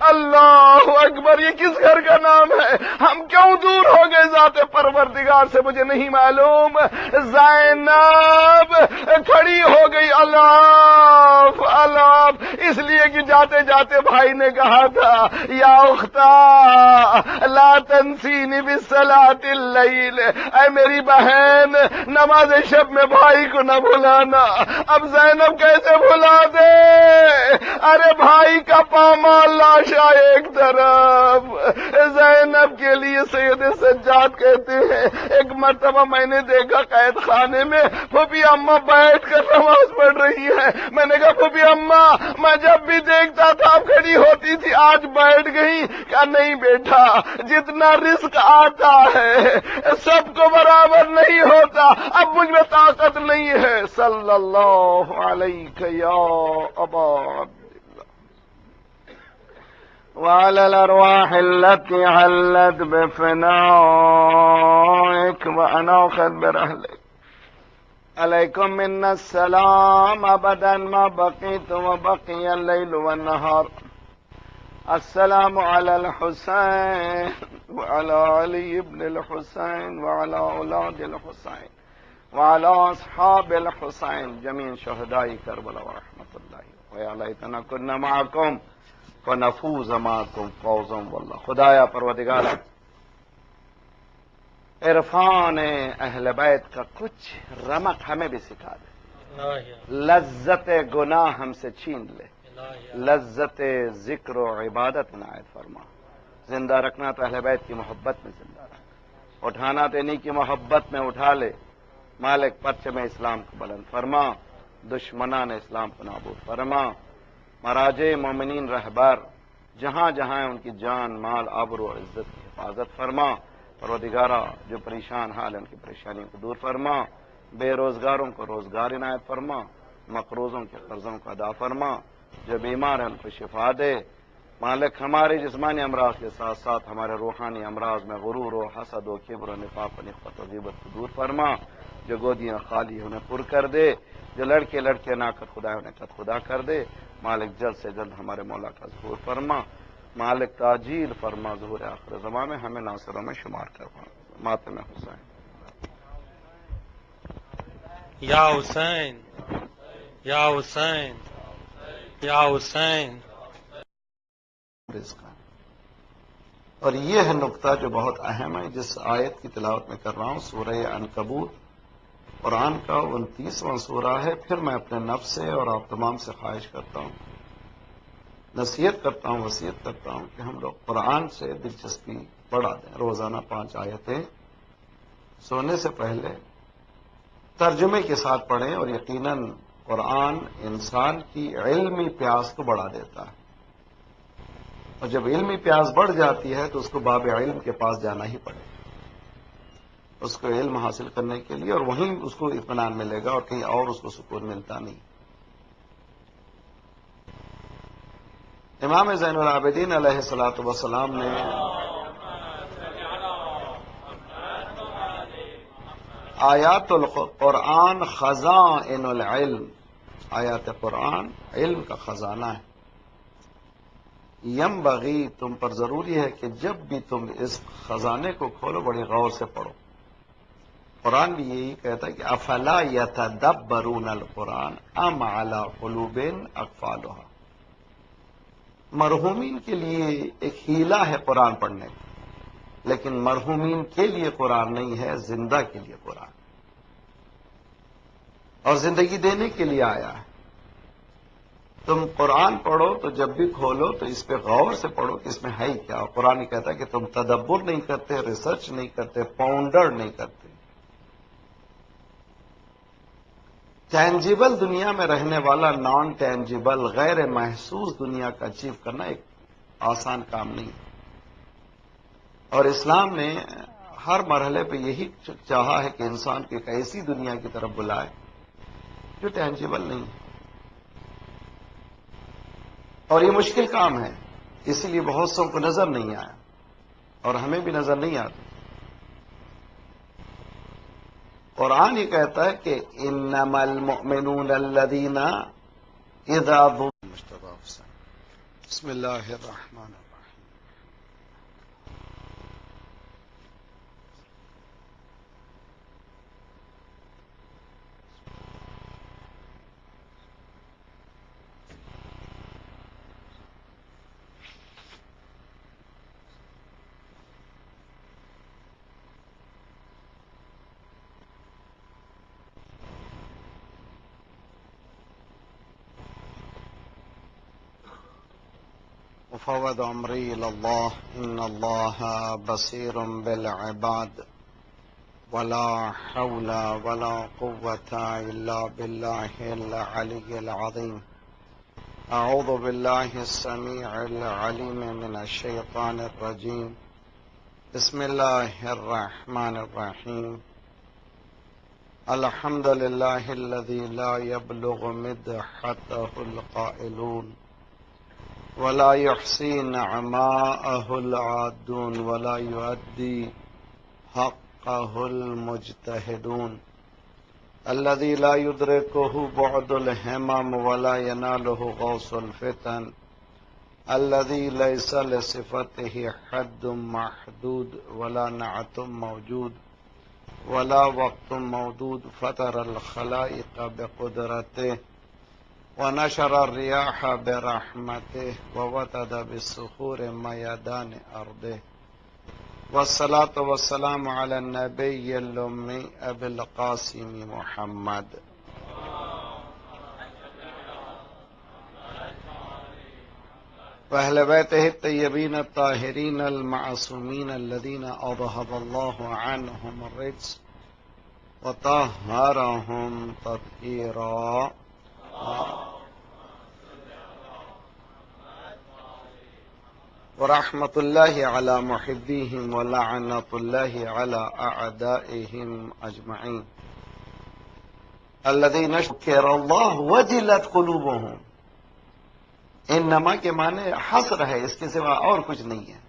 اللہ اکبر، یہ کس گھر کا نام ہے؟ ہم کیوں دور ہو گئے ذات پروردگار سے مجھے نہیں معلوم۔ زینب کھڑی ہو گئی، اللہ اللہ، اس لیے کہ جاتے جاتے بھائی نے کہا تھا یا اختہ لا تنسینی بالصلاۃ اللیل، اے میری بہن نماز شب میں بھائی کو نہ بھلانا۔ اب زینب کیسے بھلا دے؟ ارے بھائی کا پامال لاشا ایک طرف، زینب کے لیے سید سجاد کہتے ہیں ایک مرتبہ میں نے دیکھا قید خانے میں پھوپھی اماں بیٹھ کر نماز پڑھ رہی ہے۔ میں نے کہا پھوپھی اماں میں جب بھی دیکھتا تھا آپ کھڑی ہوتی تھی، آج بیٹھ گئی؟ کہا نہیں بیٹا، جتنا رزق آتا ہے سب کو برابر نہیں ہوتا، اب مجھ میں طاقت نہیں ہے۔ صلی اللہ علیہ یا ابا وعلى الأرواح التي حلت بفنائك وأناخت برحلك عليكم منا السلام أبدا ما بقيت وبقي الليل والنهار. السلام على الحسين وعلى علي بن الحسين وعلى أولاد الحسين وعلى أصحاب الحسين جميع شهداء كربلاء ورحمة الله ويا ليتنا كنا معكم فنفوز معكم فوزا والله. خدایا پروردگار عرفان اہل بیت کا کچھ رمق ہمیں بھی سکھا دے، لذت گناہ ہم سے چھین لے، لذت ذکر و عبادت عنایت فرما. زندہ رکھنا تو اہل بیت کی محبت میں زندہ رکھ، اٹھانا تو انہی کی محبت میں اٹھا لے. مالک پرچم اسلام کو بلند فرما، دشمنان اسلام کو نابود فرما. مراجع مومنین رہبر جہاں جہاں ان کی جان مال آبرو و عزت کی حفاظت فرما. پروردگارہ جو پریشان حال ان کی پریشانیوں کو دور فرما، بے روزگاروں کو روزگار عنایت فرما، مقروضوں کے قرضوں کو ادا فرما، جو بیمار ہیں ان کو شفا دے. مالک ہمارے جسمانی امراض کے ساتھ ساتھ ہمارے روحانی امراض میں غرور و حسد و کبر و نفاق و نفرت و غیبت کو دور فرما. جو گودیاں خالی انہیں پر کر دے، جو لڑکے لڑکے نہ کر خدا انہیں قد خدا کر دے۔ مالک جلد سے جلد ہمارے مولا کا ظہور فرما، مالک تاجیل فرما، ظہور آخر زمان میں ہمیں ناصروں میں شمار کروا۔ ماتم حسین یا حسین یا حسین یا حسین۔ اور یہ ہے نقطہ جو بہت اہم ہے، جس آیت کی تلاوت میں کر رہا ہوں، سورہ عنکبوت قرآن کا 29واں سورہ ہے۔ پھر میں اپنے نفس سے اور آپ تمام سے خواہش کرتا ہوں، نصیحت کرتا ہوں، وصیت کرتا ہوں کہ ہم لوگ قرآن سے دلچسپی بڑھا دیں۔ روزانہ 5 آیتیں سونے سے پہلے ترجمے کے ساتھ پڑھیں، اور یقیناً قرآن انسان کی علمی پیاس کو بڑھا دیتا ہے، اور جب علمی پیاس بڑھ جاتی ہے تو اس کو باب علم کے پاس جانا ہی پڑے گا اس کو علم حاصل کرنے کے لیے، اور وہیں اس کو اطمینان ملے گا، اور کہیں اور اس کو سکون ملتا نہیں۔ امام زین العابدین علیہ الصلوۃ والسلام نے آیات القرآن خزائن العلم، آیات قرآن علم کا خزانہ ہے۔ ینبغی، تم پر ضروری ہے کہ جب بھی تم اس خزانے کو کھولو بڑی غور سے پڑھو۔ قرآن بھی یہی کہتا ہے کہ افلا یتدبرون القرآن ام علی قلوب اقفالها۔ مرحومین کے لیے ایک حیلہ ہے قرآن پڑھنے کا، لیکن مرحومین کے لیے قرآن نہیں ہے، زندہ کے لیے قرآن، اور زندگی دینے کے لیے آیا ہے۔ تم قرآن پڑھو تو جب بھی کھولو تو اس پہ غور سے پڑھو کہ اس میں ہے کیا۔ اور قرآن ہی کہتا ہے کہ تم تدبر نہیں کرتے، ریسرچ نہیں کرتے، پاؤنڈر نہیں کرتے۔ ٹینجیبل دنیا میں رہنے والا نان ٹینجیبل غیر محسوس دنیا کا اچیو کرنا ایک آسان کام نہیں ہے، اور اسلام نے ہر مرحلے پہ یہی چاہا ہے کہ انسان کو ایک ایسی دنیا کی طرف بلائے جو ٹینجیبل نہیں ہے، اور یہ مشکل کام ہے، اسی لیے بہت سو کو نظر نہیں آیا، اور ہمیں بھی نظر نہیں آتا۔ قرآن یہ کہتا ہے کہ انما المؤمنون الذین اذا بسم اللہ الرحمن الرحیم۔ وفوض امری الى اللہ ان اللہ بصیر بالعباد ولا حول ولا قوة الا باللہ العلی العظیم۔ اعوذ باللہ السمیع العلیم من الشیطان الرجیم۔ بسم اللہ الرحمن الرحیم۔ الحمد للہ الذی لا یبلغ مدحته القائلون ولا يحصي نعماءه العادون ولا يؤدي حقه المجتهدون الذي لا يدركه بعد الهمم ولا يناله غوص الفتن الذي ليس لصفته حد محدود ولا نعت موجود ولا وقت موجود فطر الخلائق بقدرته ونشر الرياح برحمته ووتد بالصخور ميدان أرضه والصلاة والسلام على النبي الأمي أبي القاسم محمد وأهل بيته الطيبين الطاهرين المعصومين الذين أذهب الله عنهم الرجس وطهرهم تطهيرا ورحمة الله على محبيهم ولعنة الله على أعدائهم أجمعين الذين شكر الله وجلت قلوبهم۔ انما کے معنی حصر ہے، اس کے سوا اور کچھ نہیں ہے۔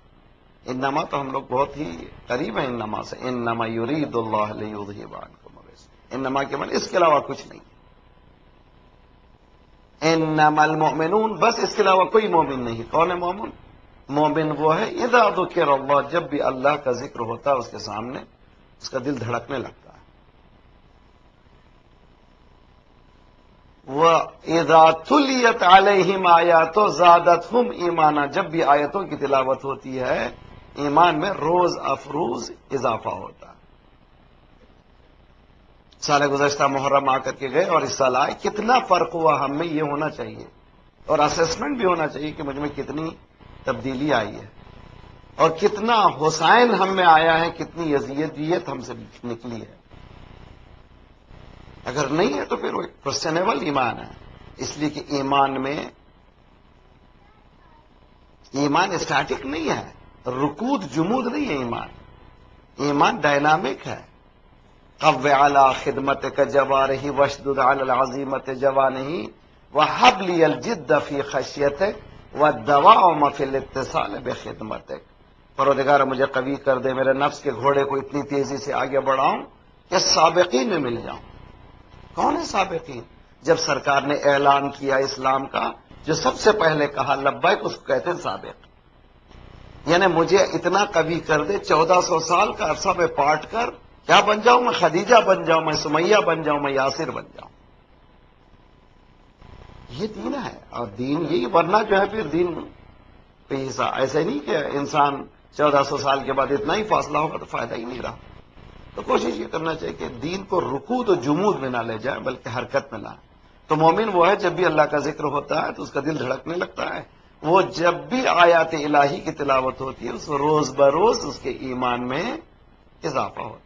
انما تو ہم لوگ بہت ہی قریب ہیں انما سے، انما یرید اللہ لیذہب عنکم الرجس، انما کے معنی اس کے علاوہ کچھ نہیں. انما المؤمنون، بس اس کے علاوہ کوئی مومن نہیں. کون ہے مومن؟ مومن وہ ہے اذا ذکر اللہ، جب بھی اللہ کا ذکر ہوتا ہے اس کے سامنے اس کا دل دھڑکنے لگتا ہے. وَإِذَا تُلِيَتْ عَلَيْهِمْ آیَاتُ زَادَتْهُمْ ایمانا، جب بھی آیتوں کی تلاوت ہوتی ہے ایمان میں روز افروز اضافہ ہوتا ہے. سال گزشتہ محرم آ کر کے گئے اور اس سال آئے، کتنا فرق ہوا. ہم میں یہ ہونا چاہیے اور اسسمنٹ بھی ہونا چاہیے کہ مجھ میں کتنی تبدیلی آئی ہے اور کتنا حسین ہم میں آیا ہے، کتنی یزیدیت ہم سے نکلی ہے. اگر نہیں ہے تو پھر وہ ایک کوسچنیبل ایمان ہے. اس لیے کہ ایمان اسٹیٹک نہیں ہے، رکود جمود نہیں ہے. ایمان ڈائنامک ہے. قو علی خدمتک جوارحی واشدد علی العزیمت جوانحی وہب لی الجد فی خشیتک والدوام فی الاتصال بخدمتک. پروردگار مجھے قوی کر دے، میرے نفس کے گھوڑے کو اتنی تیزی سے آگے بڑھاؤں کہ سابقین میں مل جاؤں. کون ہے سابقین؟ جب سرکار نے اعلان کیا اسلام کا، جو سب سے پہلے کہا لبیک، اس کو کہتے ہیں سابق. یعنی مجھے اتنا قوی کر دے، 1400 سال کا عرصہ میں پاٹ کر کیا بن جاؤں؟ میں خدیجہ بن جاؤں، میں سمیہ بن جاؤں، میں یاسر بن جاؤں. یہ دین ہے. اور دین یہی، ورنہ جو ہے پھر دین پہ ایسے نہیں کہ انسان 1400 سال کے بعد اتنا ہی فاصلہ ہوگا تو فائدہ ہی نہیں رہا. تو کوشش یہ کرنا چاہیے کہ دین کو رکود و جمود میں نہ لے جائیں بلکہ حرکت میں لائیں. تو مومن وہ ہے جب بھی اللہ کا ذکر ہوتا ہے تو اس کا دل دھڑکنے لگتا ہے. وہ جب بھی آیات الہی کی تلاوت ہوتی ہے اس روز بروز اس کے ایمان میں اضافہ ہوتا ہے.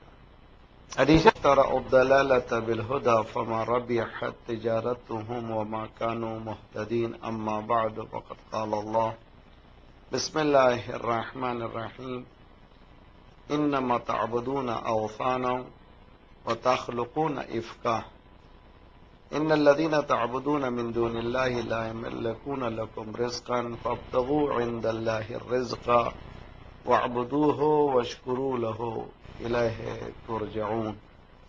حدیث ترى الضلالة بالهدى فما ربحت تجارتهم وما كانوا مهتدين. اما بعد فقد قال الله بسم الله الرحمن الرحيم انما تعبدون اوثانا وتخلقون افكا ان الذين تعبدون من دون الله لا يملكون لكم رزقا فابتغوا عند الله الرزق واعبدوه واشكروا له الیہ ترجعون.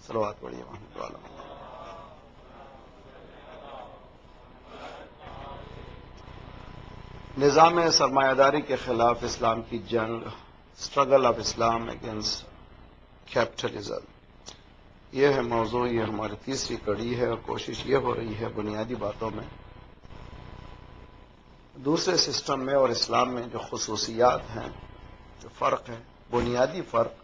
صلوات پڑھیے محمد علیہ. نظام سرمایہ داری کے خلاف اسلام کی جنگ، struggle of Islam against capitalism, یہ ہے موضوع. یہ ہماری تیسری کڑی ہے اور کوشش یہ ہو رہی ہے بنیادی باتوں میں دوسرے سسٹم میں اور اسلام میں جو خصوصیات ہیں، جو فرق ہے، بنیادی فرق،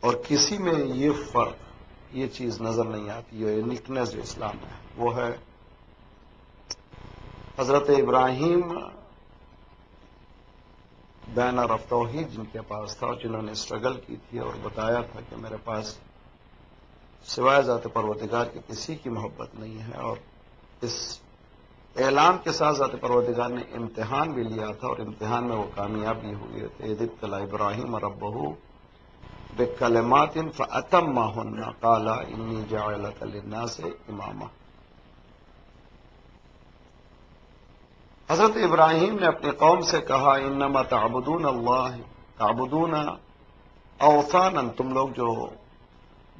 اور کسی میں یہ فرق، یہ چیز نظر نہیں آتی. یہ یونیکنیس جو اسلام ہے وہ ہے حضرت ابراہیم بینر آف توحید جن کے پاس تھا، جنہوں نے اسٹرگل کی تھی اور بتایا تھا کہ میرے پاس سوائے ذات پروردگار کے کسی کی محبت نہیں ہے. اور اس اعلان کے ساتھ ذات پروردگار نے امتحان بھی لیا تھا اور امتحان میں وہ کامیاب بھی ہوئے تھے. اذ ابتلی ابراہیم ربہ بکلمات فاتمہن قال انی جاعلک للناس اماما. حضرت ابراہیم نے اپنی قوم سے کہا انما تعبدون اللہ تعبدون اوثانا، تم لوگ جو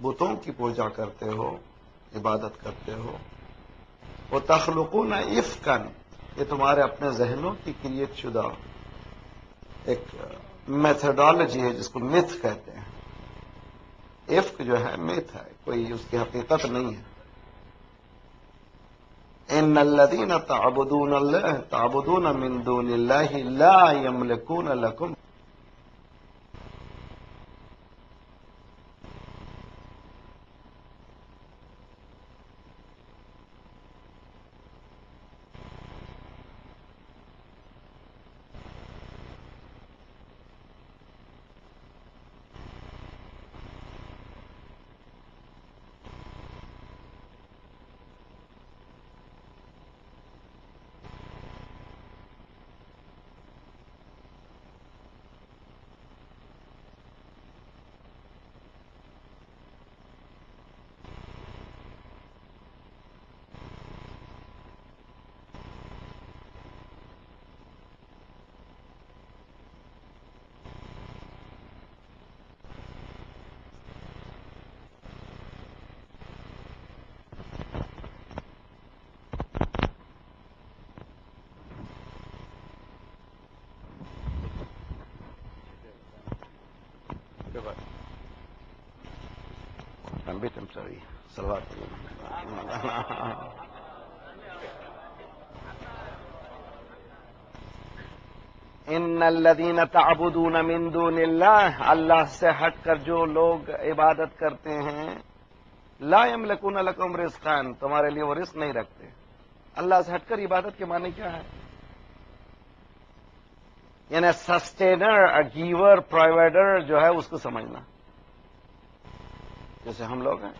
بتوں کی پوجا کرتے ہو، عبادت کرتے ہو، وہ تخلقون افکا، یہ تمہارے اپنے ذہنوں کی کریٹ شدہ ایک میتھڈالوجی ہے جس کو متھ کہتے ہیں. افک جو ہے متھ ہے، کوئی اس کی حقیقت نہیں ہے. ان الذين تعبدون من دون الله لا يملكون لكم چلیے صلوات اللہ. ان الذین تعبدون من دون اللہ، اللہ سے ہٹ کر جو لوگ عبادت کرتے ہیں، لا یملکون لکم رزقا، تمہارے لیے وہ رزق نہیں رکھتے. اللہ سے ہٹ کر عبادت کے معنی کیا ہے؟ یعنی سسٹینر، گیور، پرووائڈر جو ہے اس کو سمجھنا. جیسے ہم لوگ ہیں،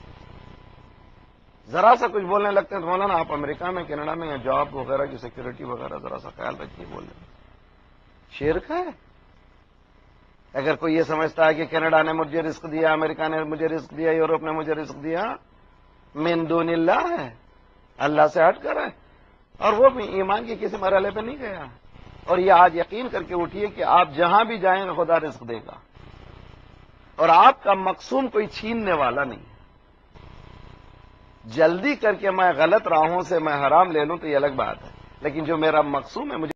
ذرا سا کچھ بولنے لگتے ہیں تو مولانا آپ امریکہ میں، کینیڈا میں، یا جاب وغیرہ کی سیکورٹی وغیرہ ذرا سا خیال رکھیے بولنے میں. شرک ہے. اگر کوئی یہ سمجھتا ہے کہ کینیڈا نے مجھے رزق دیا، امریکہ نے مجھے رزق دیا، یورپ نے مجھے رزق دیا، من دون اللہ ہے، اللہ سے ہٹ کر ہے، اور وہ بھی ایمان کے کسی مرحلے پہ نہیں گیا. اور یہ آج یقین کر کے اٹھیے کہ آپ جہاں بھی جائیں گے خدا رزق دے گا، اور آپ کا مقصوم کوئی چھیننے والا نہیں. جلدی کر کے میں غلط راہوں سے میں حرام لے لوں تو یہ الگ بات ہے، لیکن جو میرا مقصوم ہے مجھے